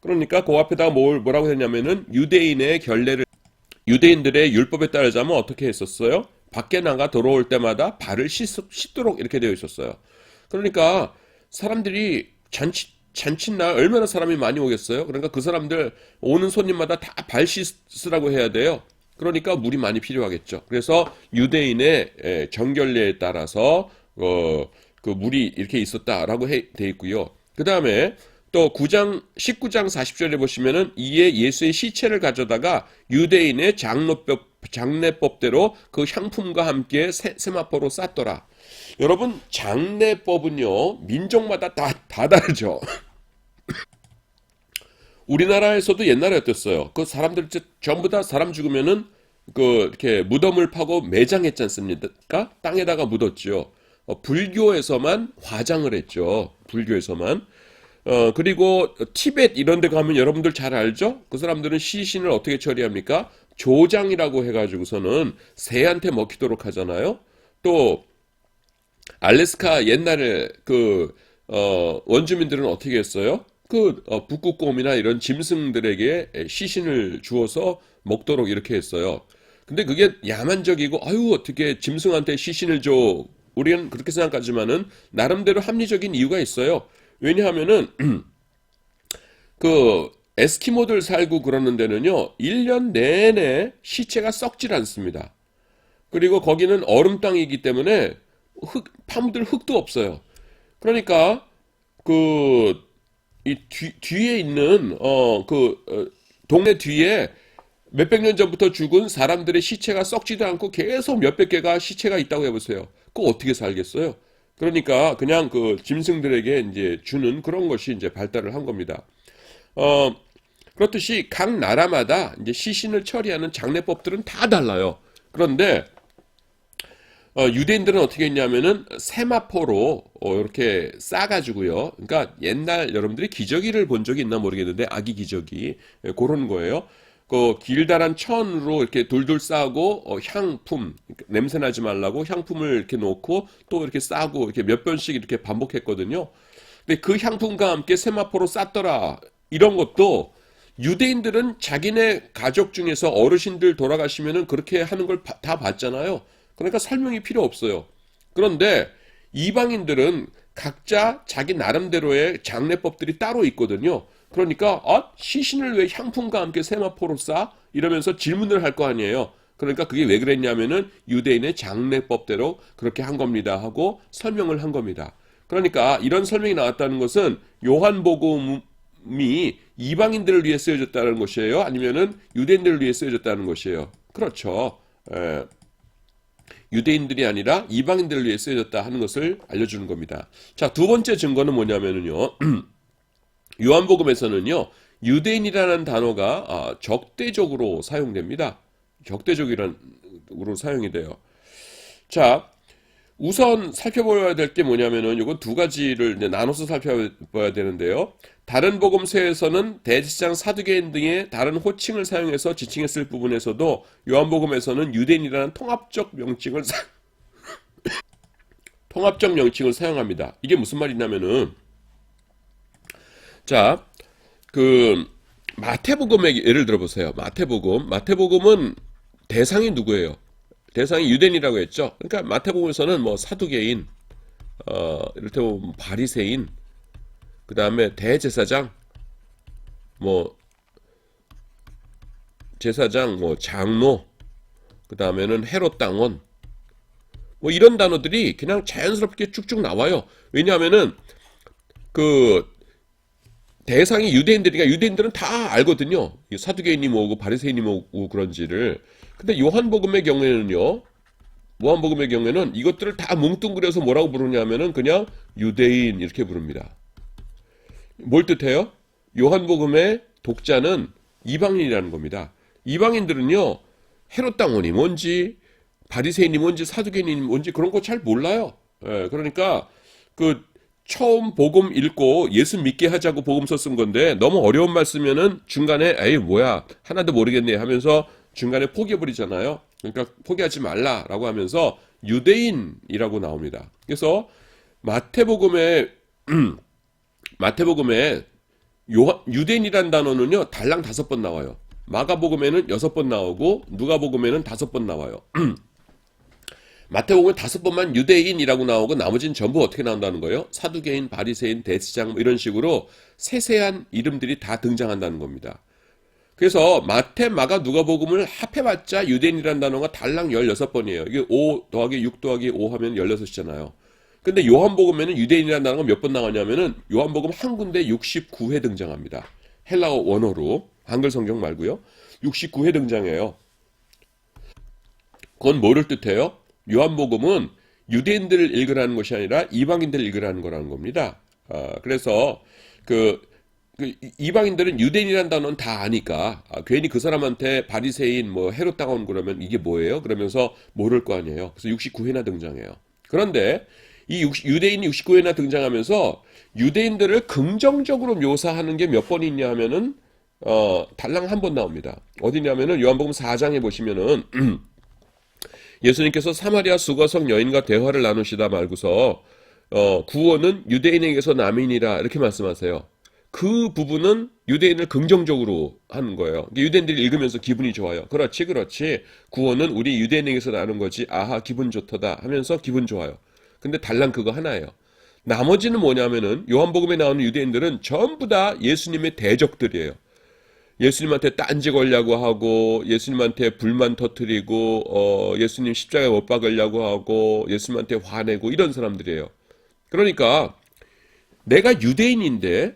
[SPEAKER 1] 그러니까 그 앞에다가 뭐라고 했냐면은 유대인들의 율법에 따르자면 어떻게 했었어요? 밖에 나가 들어올 때마다 발을 씻도록 이렇게 되어 있었어요. 그러니까 사람들이 잔칫날 얼마나 사람이 많이 오겠어요? 그러니까 그 사람들 오는 손님마다 다 발 씻으라고 해야 돼요. 그러니까 물이 많이 필요하겠죠. 그래서 유대인의 정결례에 따라서 그 물이 이렇게 있었다라고 돼 있고요. 그 다음에 또 19장 40절에 보시면은 이에 예수의 시체를 가져다가 유대인의 장례법대로 그 향품과 함께 세마포로 쌌더라. 여러분 장례법은요 민족마다 다 다르죠. 우리나라에서도 옛날에 어땠어요? 그 사람들 전부 다 사람 죽으면은 이렇게 무덤을 파고 매장했지 않습니까? 땅에다가 묻었죠. 불교에서만 화장을 했죠. 불교에서만. 그리고 티벳 이런 데 가면 여러분들 잘 알죠? 그 사람들은 시신을 어떻게 처리합니까? 조장이라고 해가지고서는 새한테 먹히도록 하잖아요. 또 알래스카 옛날에 원주민들은 어떻게 했어요? 북극곰이나 이런 짐승들에게 시신을 주어서 먹도록 이렇게 했어요. 근데 그게 야만적이고, 어떻게 짐승한테 시신을 줘? 우리는 그렇게 생각하지만은, 나름대로 합리적인 이유가 있어요. 왜냐하면은, 에스키모들 살고 그러는 데는요, 1년 내내 시체가 썩질 않습니다. 그리고 거기는 얼음 땅이기 때문에 파묻을 흙도 없어요. 그러니까 이 뒤에 있는 동네 뒤에 몇백 년 전부터 죽은 사람들의 시체가 썩지도 않고 계속 몇백 개가 시체가 있다고 해보세요. 그거 어떻게 살겠어요? 그러니까 그냥 짐승들에게 이제 주는 그런 것이 이제 발달을 한 겁니다. 그렇듯이 각 나라마다 이제 시신을 처리하는 장례법들은 다 달라요. 그런데 유대인들은 어떻게 했냐면은 세마포로 이렇게 싸가지고요. 그러니까 옛날 여러분들이 기저귀를 본 적이 있나 모르겠는데 아기 기저귀 그런 거예요. 길다란 천으로 이렇게 돌돌 싸고 향품 냄새 나지 말라고 향품을 이렇게 놓고 또 이렇게 싸고 이렇게 몇 번씩 이렇게 반복했거든요. 근데 그 향품과 함께 세마포로 쌌더라. 이런 것도 유대인들은 자기네 가족 중에서 어르신들 돌아가시면은 그렇게 하는 걸 다 봤잖아요. 그러니까 설명이 필요 없어요. 그런데 이방인들은 각자 자기 나름대로의 장례법들이 따로 있거든요. 그러니까 시신을 왜 향품과 함께 세마포로 싸? 이러면서 질문을 할 거 아니에요. 그러니까 그게 왜 그랬냐면은 유대인의 장례법대로 그렇게 한 겁니다 하고 설명을 한 겁니다. 그러니까 이런 설명이 나왔다는 것은 요한복음이 이방인들을 위해 쓰여졌다는 것이에요? 아니면은 유대인들을 위해 쓰여졌다는 것이에요? 그렇죠. 유대인들이 아니라 이방인들을 위해 쓰여졌다 하는 것을 알려주는 겁니다. 자, 두 번째 증거는 뭐냐면요. 요한복음에서는요, 유대인이라는 단어가 적대적으로 사용됩니다. 적대적으로 사용이 돼요. 자, 우선 살펴봐야 될 게 뭐냐면은 이건 두 가지를 이제 나눠서 살펴봐야 되는데요. 다른 복음서에서는 대제사장 사두개인 등의 다른 호칭을 사용해서 지칭했을 부분에서도 요한복음에서는 유대인이라는 통합적 명칭을 사용합니다. 이게 무슨 말이냐면은 자, 그 마태복음의 예를 들어보세요. 마태복음은 대상이 누구예요? 대상이 유대인이라고 했죠. 그러니까 마태복음에서는 뭐 사두개인, 이를테면 바리새인, 그 다음에 대제사장, 뭐 제사장, 뭐 장로, 그 다음에는 헤롯 당원, 뭐 이런 단어들이 그냥 자연스럽게 쭉쭉 나와요. 왜냐하면은 그 대상이 유대인들이니까 유대인들은 다 알거든요. 사두개인이 뭐고 바리새인이 뭐고 그런지를. 근데 요한복음의 경우에는 이것들을 다 뭉뚱그려서 뭐라고 부르냐면은 그냥 유대인 이렇게 부릅니다. 뭘 뜻해요? 요한복음의 독자는 이방인이라는 겁니다. 이방인들은요, 헤롯 당원이 뭔지, 바리새인이 뭔지, 사두개인이 뭔지 그런 거 잘 몰라요. 그러니까 그 처음 복음 읽고 예수 믿게 하자고 복음서 쓴 건데 너무 어려운 말 쓰면은 중간에 에이 뭐야 하나도 모르겠네 하면서 중간에 포기해버리잖아요. 그러니까 포기하지 말라라고 하면서 유대인이라고 나옵니다. 그래서 마태복음에 유대인이란 단어는요 달랑 5번 나와요. 마가복음에는 6번 나오고 누가복음에는 5번 나와요. 마태복음에 5번만 유대인이라고 나오고 나머지는 전부 어떻게 나온다는 거예요? 사두개인, 바리새인, 대제사장 이런 식으로 세세한 이름들이 다 등장한다는 겁니다. 그래서 마태, 마가, 누가복음을 합해봤자 유대인이라는 단어가 달랑 16번이에요. 이게 5 더하기 6 더하기 5 하면 16이잖아요. 근데 요한복음에는 유대인이라는 단어가 몇 번 나오냐면은 요한복음 한 군데 69회 등장합니다. 헬라어 원어로 한글 성경 말고요. 69회 등장해요. 그건 뭐를 뜻해요? 요한복음은 유대인들을 읽으라는 것이 아니라 이방인들을 읽으라는 거라는 겁니다. 그래서 이방인들은 유대인이라는 단어는 다 아니까 괜히 그 사람한테 바리새인 뭐 헤롯 당원 그러면 이게 뭐예요? 그러면서 모를 거 아니에요. 그래서 69회나 등장해요. 그런데 이 유대인이 69회나 등장하면서 유대인들을 긍정적으로 묘사하는 게 몇 번 있냐 하면은 달랑 한 번 나옵니다. 어디냐면은 요한복음 4장에 보시면은 예수님께서 사마리아 수거성 여인과 대화를 나누시다 말고서 구원은 유대인에게서 남이니라 이렇게 말씀하세요. 그 부분은 유대인을 긍정적으로 하는 거예요. 유대인들이 읽으면서 기분이 좋아요. 그렇지. 구원은 우리 유대인에게서 나는 거지. 아하 기분 좋더다 하면서 기분 좋아요. 근데 달랑 그거 하나예요. 나머지는 뭐냐면은 요한복음에 나오는 유대인들은 전부 다 예수님의 대적들이에요. 예수님한테 딴지 걸려고 하고 예수님한테 불만 터뜨리고 예수님 십자가에 못 박으려고 하고 예수님한테 화내고 이런 사람들이에요. 그러니까 내가 유대인인데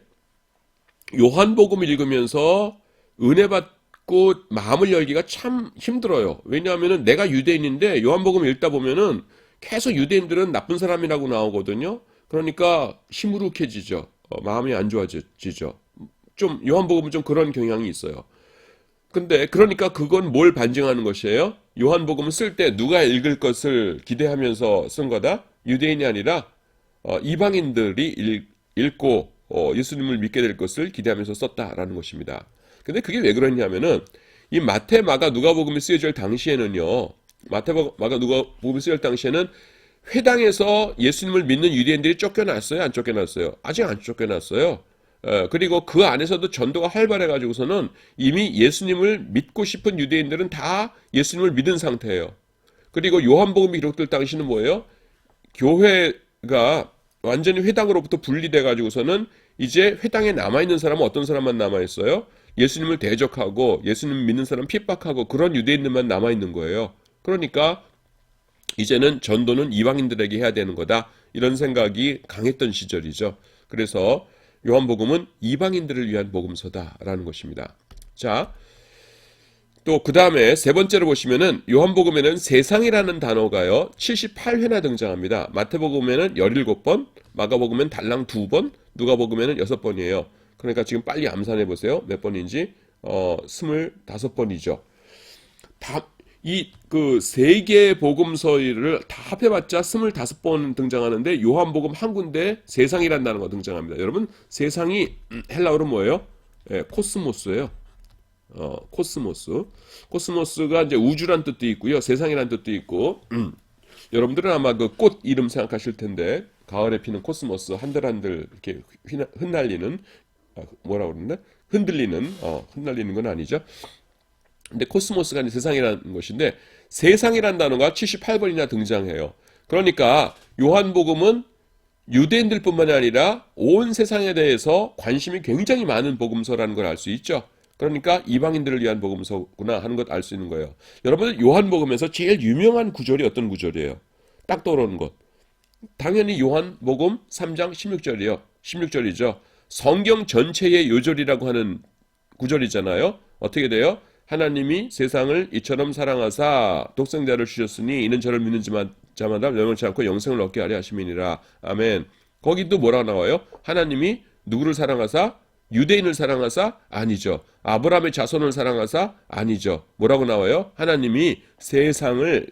[SPEAKER 1] 요한복음을 읽으면서 은혜 받고 마음을 열기가 참 힘들어요. 왜냐하면 내가 유대인인데 요한복음을 읽다 보면은 계속 유대인들은 나쁜 사람이라고 나오거든요. 그러니까 시무룩해지죠. 마음이 안 좋아지죠. 좀 요한복음은 좀 그런 경향이 있어요. 근데 그러니까 그건 뭘 반증하는 것이에요? 요한복음을 쓸 때 누가 읽을 것을 기대하면서 쓴 거다? 유대인이 아니라 이방인들이 읽고 예수님을 믿게 될 것을 기대하면서 썼다라는 것입니다. 근데 그게 왜 그러냐면은 이 마태, 마가, 누가복음이 쓰여질 당시에는요. 마태, 마가, 누가복음이 쓰여질 당시에는 회당에서 예수님을 믿는 유대인들이 쫓겨났어요? 안 쫓겨났어요? 아직 안 쫓겨났어요. 그리고 그 안에서도 전도가 활발해가지고서는 이미 예수님을 믿고 싶은 유대인들은 다 예수님을 믿은 상태예요. 그리고 요한복음이 기록될 당시는 뭐예요? 교회가 완전히 회당으로부터 분리돼가지고서는 이제 회당에 남아있는 사람은 어떤 사람만 남아있어요? 예수님을 대적하고 예수님 믿는 사람 핍박하고 그런 유대인들만 남아있는 거예요. 그러니까 이제는 전도는 이방인들에게 해야 되는 거다. 이런 생각이 강했던 시절이죠. 그래서 요한복음은 이방인들을 위한 복음서다라는 것입니다. 자, 또 그 다음에 세 번째로 보시면은 요한복음에는 세상이라는 단어가요 78회나 등장합니다. 마태복음에는 17번, 마가복음에는 달랑 2번, 누가복음에는 6번이에요. 그러니까 지금 빨리 암산해 보세요. 몇 번인지 25번이죠. 이 그 세 개의 복음서를 다 합해봤자 25번 등장하는데 요한복음 한 군데 세상이라는 단어가 등장합니다. 여러분 세상이 헬라어로 뭐예요? 코스모스예요. 코스모스. 코스모스가 이제 우주란 뜻도 있고요. 세상이란 뜻도 있고. 여러분들은 아마 그 꽃 이름 생각하실 텐데 가을에 피는 코스모스 한들한들 이렇게 흩날리는 뭐라고 그러는데 흔들리는 흩날리는 건 아니죠. 근데 코스모스가 이제 세상이라는 것인데 세상이라는 단어가 78번이나 등장해요. 그러니까 요한복음은 유대인들뿐만이 아니라 온 세상에 대해서 관심이 굉장히 많은 복음서라는 걸 알 수 있죠. 그러니까 이방인들을 위한 복음서구나 하는 것 알 수 있는 거예요. 여러분 요한복음에서 제일 유명한 구절이 어떤 구절이에요? 딱 떠오르는 것. 당연히 요한복음 3장 16절이요. 16절이죠. 성경 전체의 요절이라고 하는 구절이잖아요. 어떻게 돼요? 하나님이 세상을 이처럼 사랑하사 독생자를 주셨으니 이는 저를 믿는 자마다 멸망치 않고 영생을 얻게 하려 하심이니라. 아멘. 거기도 뭐라고 나와요? 하나님이 누구를 사랑하사? 유대인을 사랑하사? 아니죠. 아브라함의 자손을 사랑하사? 아니죠. 뭐라고 나와요? 하나님이 세상을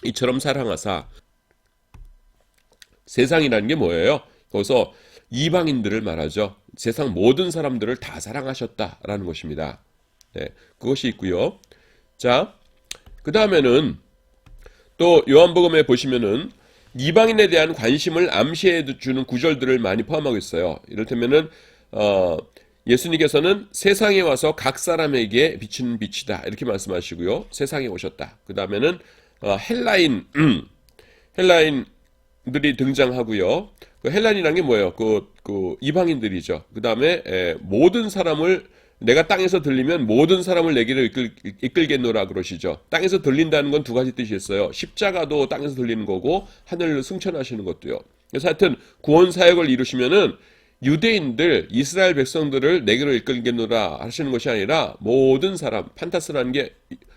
[SPEAKER 1] 이처럼 사랑하사. 세상이라는 게 뭐예요? 거기서 이방인들을 말하죠. 세상 모든 사람들을 다 사랑하셨다라는 것입니다. 네, 그것이 있고요. 자, 그 다음에는 또 요한복음에 보시면은 이방인에 대한 관심을 암시해 주는 구절들을 많이 포함하고 있어요. 이를테면은 예수님께서는 세상에 와서 각 사람에게 비치는 빛이다 이렇게 말씀하시고요. 세상에 오셨다. 그 다음에는 헬라인들이 등장하고요. 그 헬라인이라는 게 뭐예요? 그 이방인들이죠. 그 다음에 모든 사람을 내가 땅에서 들리면 모든 사람을 내게로 이끌겠노라 그러시죠. 땅에서 들린다는 건 두 가지 뜻이 있어요. 십자가도 땅에서 들리는 거고 하늘을 승천하시는 것도요. 그래서 하여튼 구원 사역을 이루시면은 유대인들, 이스라엘 백성들을 내게로 이끌겠노라 하시는 것이 아니라 모든 사람, 판타스라는 게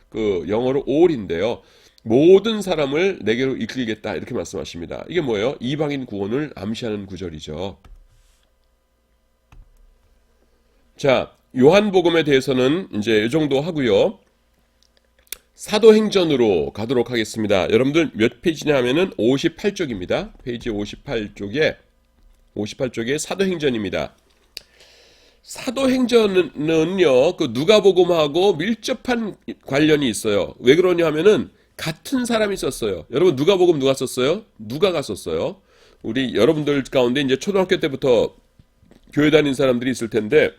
[SPEAKER 1] 그 영어로 all인데요. 모든 사람을 내게로 이끌겠다 이렇게 말씀하십니다. 이게 뭐예요? 이방인 구원을 암시하는 구절이죠. 자, 요한복음에 대해서는 이제 이 정도 하고요. 사도행전으로 가도록 하겠습니다. 여러분들 몇 페이지냐 하면은 58쪽입니다. 페이지 58쪽에 사도행전입니다. 사도행전은요, 그 누가복음하고 밀접한 관련이 있어요. 왜 그러냐 하면은 같은 사람이 썼어요. 여러분 누가복음 누가 썼어요? 누가가 썼어요. 우리 여러분들 가운데 이제 초등학교 때부터 교회 다닌 사람들이 있을 텐데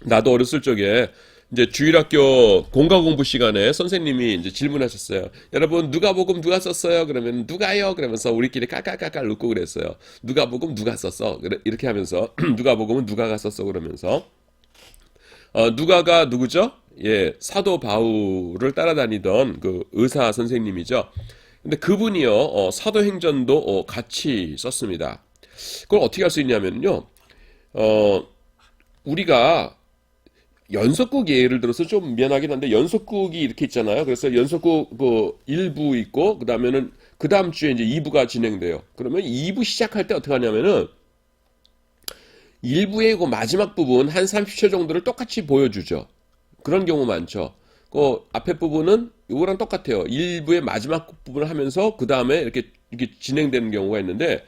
[SPEAKER 1] 나도 어렸을 적에 이제 주일학교 공과 공부 시간에 선생님이 이제 질문하셨어요. 여러분 누가복음 누가 썼어요? 그러면 누가요? 그러면서 우리끼리 깔깔깔깔 웃고 그랬어요. 누가복음 누가 썼어? 이렇게 하면서 누가복음은 누가가 썼어 그러면서 누가가 누구죠? 예, 사도 바울을 따라다니던 그 의사 선생님이죠. 근데 그분이요 사도행전도 같이 썼습니다. 그걸 어떻게 할 수 있냐면요, 우리가 연속극 예를 들어서 좀 미안하긴 한데 연속극이 이렇게 있잖아요. 그래서 연속극 그 1부 있고 그다음에는 그 다음 주에 이제 2부가 진행돼요. 그러면 2부 시작할 때 어떻게 하냐면은 1부의 그 마지막 부분 한 30초 정도를 똑같이 보여주죠. 그런 경우 많죠. 그 앞에 부분은 이거랑 똑같아요. 1부의 마지막 부분을 하면서 그 다음에 이렇게 진행되는 경우가 있는데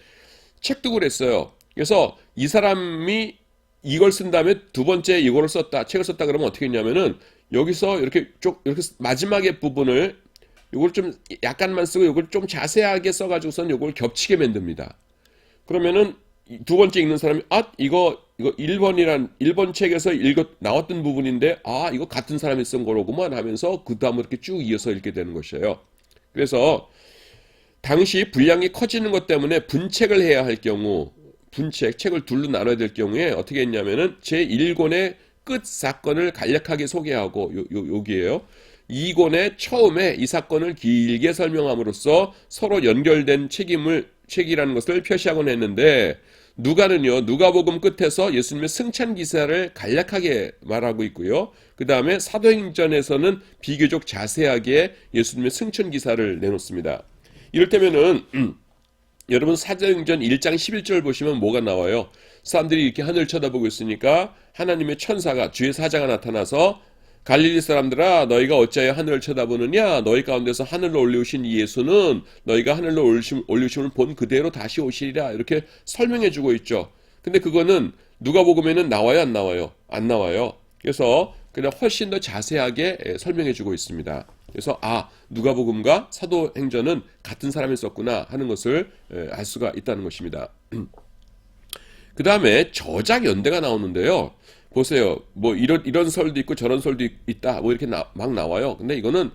[SPEAKER 1] 책도 그랬어요. 그래서 이 사람이 이걸 쓴 다음에 두 번째 이거를 썼다, 책을 썼다 그러면 어떻게 했냐면은 여기서 이렇게 이렇게 마지막의 부분을 이걸 좀 약간만 쓰고 이걸 좀 자세하게 써가지고선 이걸 겹치게 만듭니다. 그러면은 두 번째 읽는 사람이 이거 1번 책에서 나왔던 부분인데 이거 같은 사람이 쓴 거로구만 하면서 그 다음으로 이렇게 쭉 이어서 읽게 되는 것이에요. 그래서 당시 분량이 커지는 것 때문에 분책을 해야 할 경우 책을 둘로 나눠야 될 경우에 어떻게 했냐면은 제1권의 끝 사건을 간략하게 소개하고 여기에요. 2권의 처음에 이 사건을 길게 설명함으로써 서로 연결된 책이라는 것을 표시하곤 했는데 누가는요, 누가복음 끝에서 예수님의 승천 기사를 간략하게 말하고 있고요. 그 다음에 사도행전에서는 비교적 자세하게 예수님의 승천 기사를 내놓습니다. 이를테면은 여러분 사도행전 1장 11절 보시면 뭐가 나와요? 사람들이 이렇게 하늘 쳐다보고 있으니까 하나님의 천사가 주의 사자가 나타나서 갈릴리 사람들아 너희가 어찌하여 하늘을 쳐다보느냐 너희 가운데서 하늘로 올리우신 이 예수는 너희가 하늘로 올리우심을 본 그대로 다시 오시리라 이렇게 설명해 주고 있죠. 근데 그거는 누가복음에는 나와요 안 나와요? 안 나와요. 그래서 그냥 훨씬 더 자세하게 설명해 주고 있습니다. 그래서 누가복음과 사도행전은 같은 사람이 썼구나 하는 것을 알 수가 있다는 것입니다. 그 다음에 저작 연대가 나오는데요. 보세요. 뭐 이런 설도 있고 저런 설도 있다. 뭐 이렇게 막 나와요. 근데 이거는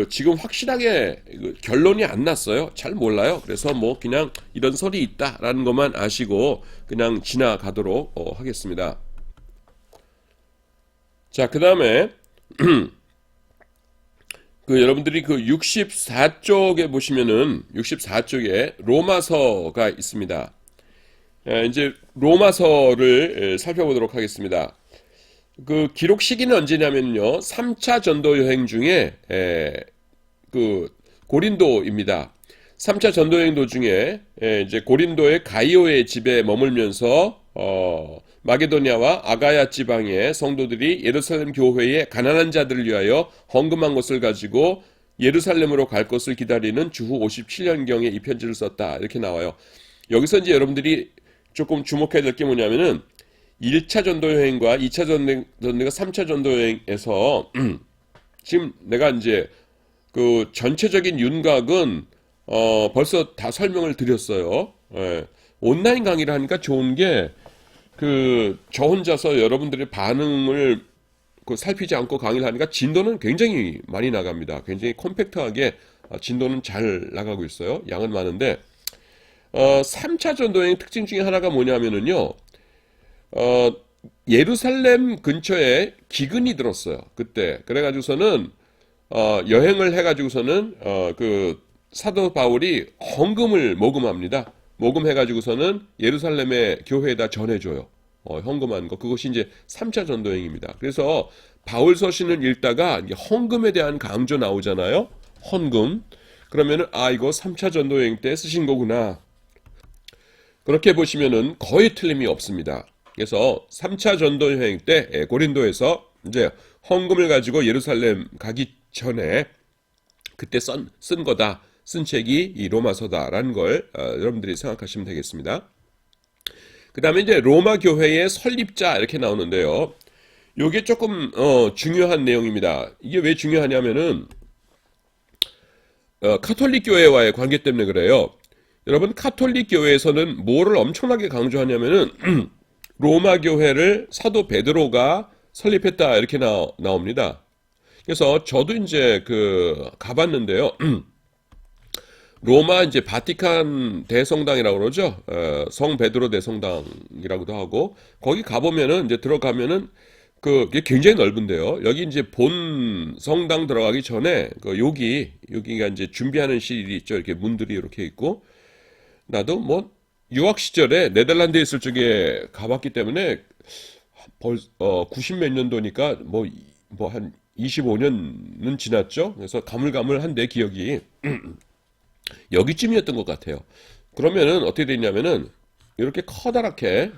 [SPEAKER 1] 지금 확실하게 결론이 안 났어요. 잘 몰라요. 그래서 뭐 그냥 이런 설이 있다라는 것만 아시고 그냥 지나가도록 하겠습니다. 자, 그 다음에 여러분들이 64쪽에 보시면은 64쪽에 로마서가 있습니다. 이제 로마서를 살펴보도록 하겠습니다. 기록 시기는 언제냐면요. 3차 전도 여행 중에 고린도입니다. 3차 전도 여행 도중에 이제 고린도의 가이오의 집에 머물면서 마게도냐와 아가야 지방의 성도들이 예루살렘 교회의 가난한 자들을 위하여 헌금한 것을 가지고 예루살렘으로 갈 것을 기다리는 주후 57년경에 이 편지를 썼다. 이렇게 나와요. 여기서 이제 여러분들이 조금 주목해야 될 게 뭐냐면은 1차 전도 여행과 2차 전도여행과 3차 전도 여행에서 지금 내가 이제 전체적인 윤곽은 벌써 다 설명을 드렸어요. 온라인 강의를 하니까 좋은 게 저 혼자서 여러분들의 반응을 살피지 않고 강의를 하니까 진도는 굉장히 많이 나갑니다. 굉장히 컴팩트하게 진도는 잘 나가고 있어요. 양은 많은데 3차 전도여행 특징 중에 하나가 뭐냐면은요. 예루살렘 근처에 기근이 들었어요. 그때. 그래가지고서는 여행을 해가지고서는 사도 바울이 헌금을 모금합니다. 모금해가지고서는 예루살렘의 교회에다 전해줘요. 헌금한 거. 그것이 이제 3차 전도여행입니다. 그래서 바울 서신을 읽다가 헌금에 대한 강조 나오잖아요. 헌금. 그러면은 이거 3차 전도여행 때 쓰신 거구나. 그렇게 보시면은 거의 틀림이 없습니다. 그래서 3차 전도 여행 때 고린도에서 이제 헌금을 가지고 예루살렘 가기 전에 그때 쓴 거다. 쓴 책이 이 로마서다라는 걸 여러분들이 생각하시면 되겠습니다. 그 다음에 이제 로마 교회의 설립자 이렇게 나오는데요. 이게 조금 중요한 내용입니다. 이게 왜 중요하냐면은 카톨릭 교회와의 관계 때문에 그래요. 여러분 카톨릭 교회에서는 뭐를 엄청나게 강조하냐면은 로마 교회를 사도 베드로가 설립했다 이렇게 나옵니다. 그래서 저도 이제 가봤는데요. 로마 이제 바티칸 대성당이라고 그러죠. 성 베드로 대성당이라고도 하고 거기 가보면은 이제 들어가면은 그게 굉장히 넓은데요. 여기 이제 본 성당 들어가기 전에 여기가 이제 준비하는 실이 있죠. 이렇게 문들이 이렇게 있고 나도 뭐 유학 시절에 네덜란드에 있을 적에 가봤기 때문에 90 몇 년도니까 뭐 한 25년은 지났죠. 그래서 가물가물한데 기억이 여기쯤이었던 것 같아요. 그러면은 어떻게 됐냐면은 이렇게 커다랗게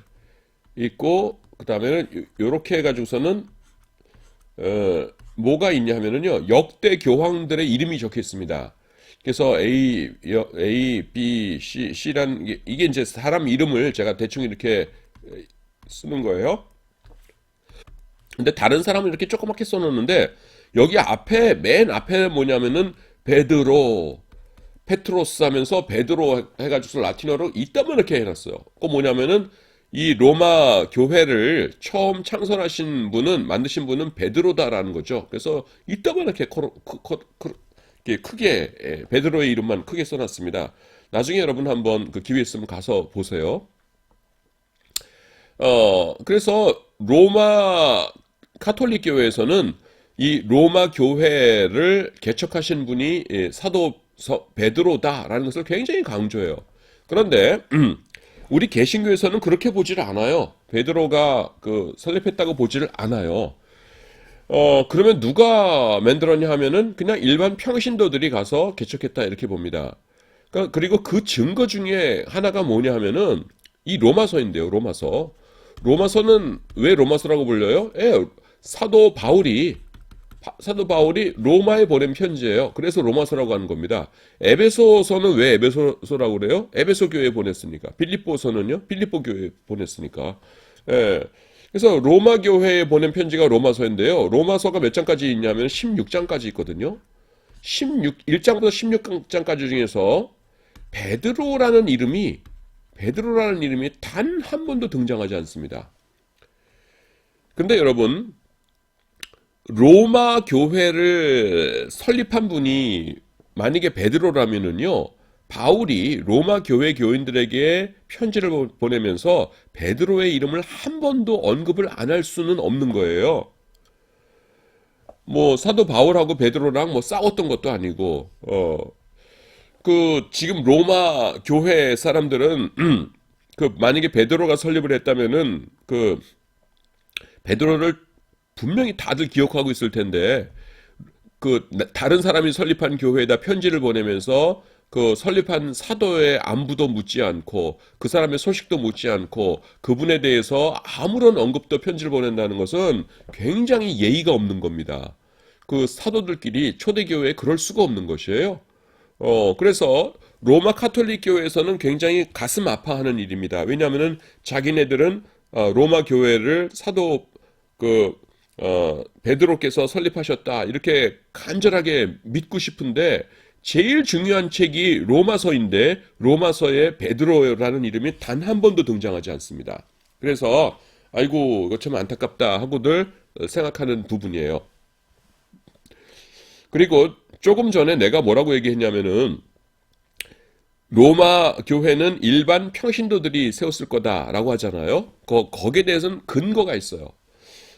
[SPEAKER 1] 있고 그 다음에는 이렇게 해가지고서는 뭐가 있냐 하면은요 역대 교황들의 이름이 적혀 있습니다. 그래서 A, B, C라는 이게 이제 사람 이름을 제가 대충 이렇게 쓰는 거예요. 근데 다른 사람은 이렇게 조그맣게 써놓는데 여기 맨 앞에 뭐냐면은 베드로, 페트로스 하면서 베드로 해가지고 라틴어로 이따만 이렇게 해놨어요. 그거 뭐냐면은 이 로마 교회를 처음 만드신 분은 베드로다라는 거죠. 그래서 이따만 이렇게 크게 베드로의 이름만 크게 써놨습니다. 나중에 여러분 한번 기회 있으면 가서 보세요. 그래서 로마 카톨릭 교회에서는 이 로마 교회를 개척하신 분이 사도 베드로다라는 것을 굉장히 강조해요. 그런데 우리 개신교에서는 그렇게 보지를 않아요. 베드로가 그 설립했다고 보지를 않아요. 그러면 누가 만들었냐 하면은 그냥 일반 평신도들이 가서 개척했다 이렇게 봅니다. 그리고 그 증거 중에 하나가 뭐냐 하면은 이 로마서인데요, 로마서. 로마서는 왜 로마서라고 불려요? 예, 사도 바울이 로마에 보낸 편지예요. 그래서 로마서라고 하는 겁니다. 에베소서는 왜 에베소서라고 그래요? 에베소 교회에 보냈으니까. 빌립보서는요? 빌립보 교회에 보냈으니까. 예. 그래서 로마 교회에 보낸 편지가 로마서인데요. 로마서가 몇 장까지 있냐면 16장까지 있거든요. 1장부터 16장까지 중에서 베드로라는 이름이 단 한 번도 등장하지 않습니다. 근데 여러분, 로마 교회를 설립한 분이 만약에 베드로라면은요, 바울이 로마 교회 교인들에게 편지를 보내면서 베드로의 이름을 한 번도 언급을 안 할 수는 없는 거예요. 뭐 사도 바울하고 베드로랑 뭐 싸웠던 것도 아니고, 지금 로마 교회 사람들은 만약에 베드로가 설립을 했다면은 베드로를 분명히 다들 기억하고 있을 텐데 다른 사람이 설립한 교회에다 편지를 보내면서 그 설립한 사도의 안부도 묻지 않고 그 사람의 소식도 묻지 않고 그분에 대해서 아무런 언급도 편지를 보낸다는 것은 굉장히 예의가 없는 겁니다. 그 사도들끼리 초대교회에 그럴 수가 없는 것이에요. 그래서 로마 카톨릭 교회에서는 굉장히 가슴 아파하는 일입니다. 왜냐하면은 자기네들은 로마 교회를 사도 베드로께서 설립하셨다 이렇게 간절하게 믿고 싶은데 제일 중요한 책이 로마서인데 로마서에 베드로라는 이름이 단 한 번도 등장하지 않습니다. 그래서 아이고 이거 참 안타깝다 하고들 생각하는 부분이에요. 그리고 조금 전에 내가 뭐라고 얘기했냐면은 로마 교회는 일반 평신도들이 세웠을 거다라고 하잖아요. 거기에 대해서는 근거가 있어요.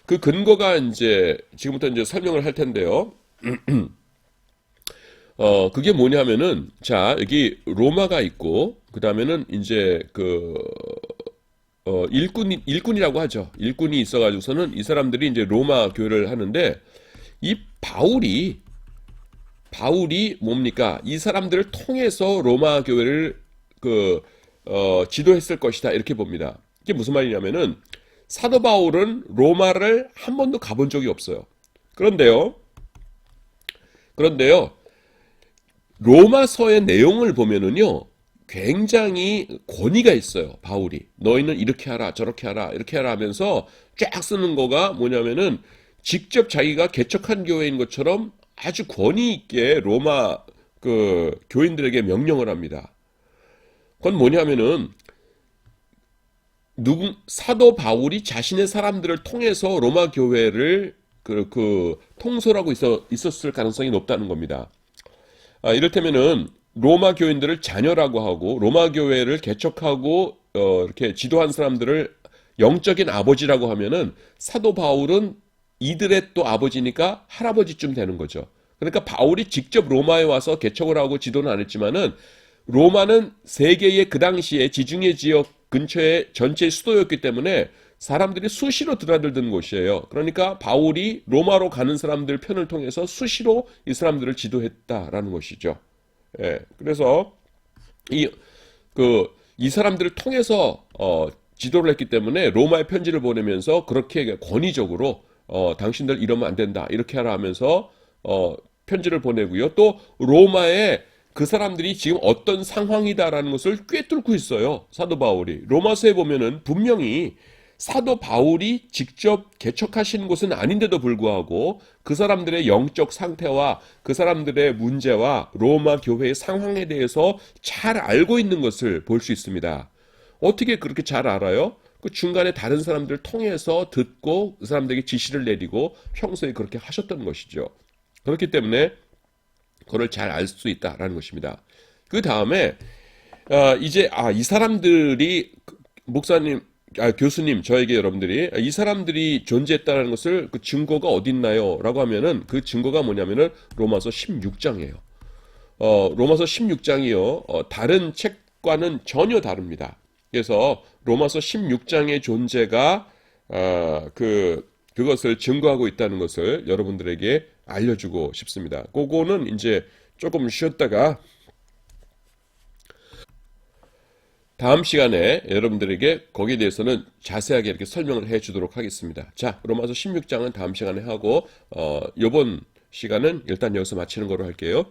[SPEAKER 1] 그 근거가 이제 지금부터 이제 설명을 할 텐데요. 그게 뭐냐면은 자 여기 로마가 있고 그 다음에는 이제 일꾼이라고 하죠. 일꾼이 있어가지고서는 이 사람들이 이제 로마 교회를 하는데 이 바울이 뭡니까? 이 사람들을 통해서 로마 교회를 지도했을 것이다 이렇게 봅니다. 이게 무슨 말이냐면은 사도 바울은 로마를 한 번도 가본 적이 없어요. 그런데요, 로마서의 내용을 보면은요, 굉장히 권위가 있어요. 바울이 너희는 이렇게 하라, 저렇게 하라, 이렇게 하라 하면서 쫙 쓰는 거가 뭐냐면은 직접 자기가 개척한 교회인 것처럼 아주 권위 있게 로마 교인들에게 명령을 합니다. 그건 뭐냐면은 사도 바울이 자신의 사람들을 통해서 로마 교회를 통솔하고 있었을 가능성이 높다는 겁니다. 이를테면은 로마 교인들을 자녀라고 하고 로마 교회를 개척하고 이렇게 지도한 사람들을 영적인 아버지라고 하면은 사도 바울은 이들의 또 아버지니까 할아버지쯤 되는 거죠. 그러니까 바울이 직접 로마에 와서 개척을 하고 지도는 안 했지만은 로마는 세계의 그 당시에 지중해 지역 근처의 전체 수도였기 때문에 사람들이 수시로 드나들던 곳이에요. 그러니까 바울이 로마로 가는 사람들 편을 통해서 수시로 이 사람들을 지도했다라는 것이죠. 예, 그래서 이 사람들을 통해서 지도를 했기 때문에 로마에 편지를 보내면서 그렇게 권위적으로 당신들 이러면 안 된다 이렇게 하라 하면서 편지를 보내고요. 또 로마에 그 사람들이 지금 어떤 상황이다라는 것을 꿰뚫고 있어요. 사도 바울이. 로마서에 보면은 분명히 사도 바울이 직접 개척하신 곳은 아닌데도 불구하고 그 사람들의 영적 상태와 그 사람들의 문제와 로마 교회의 상황에 대해서 잘 알고 있는 것을 볼 수 있습니다. 어떻게 그렇게 잘 알아요? 그 중간에 다른 사람들을 통해서 듣고 그 사람들에게 지시를 내리고 평소에 그렇게 하셨던 것이죠. 그렇기 때문에 그걸 잘 알 수 있다라는 것입니다. 그 다음에 이제 이 사람들이 목사님, 교수님, 저에게 여러분들이 이 사람들이 존재했다는 것을 그 증거가 어딨나요? 라고 하면은 그 증거가 뭐냐면은 로마서 16장이에요. 로마서 16장이요. 다른 책과는 전혀 다릅니다. 그래서 로마서 16장의 존재가 그것을 증거하고 있다는 것을 여러분들에게 알려주고 싶습니다. 그거는 이제 조금 쉬었다가 다음 시간에 여러분들에게 거기에 대해서는 자세하게 이렇게 설명을 해 주도록 하겠습니다. 자, 로마서 16장은 다음 시간에 하고, 요번 시간은 일단 여기서 마치는 거로 할게요.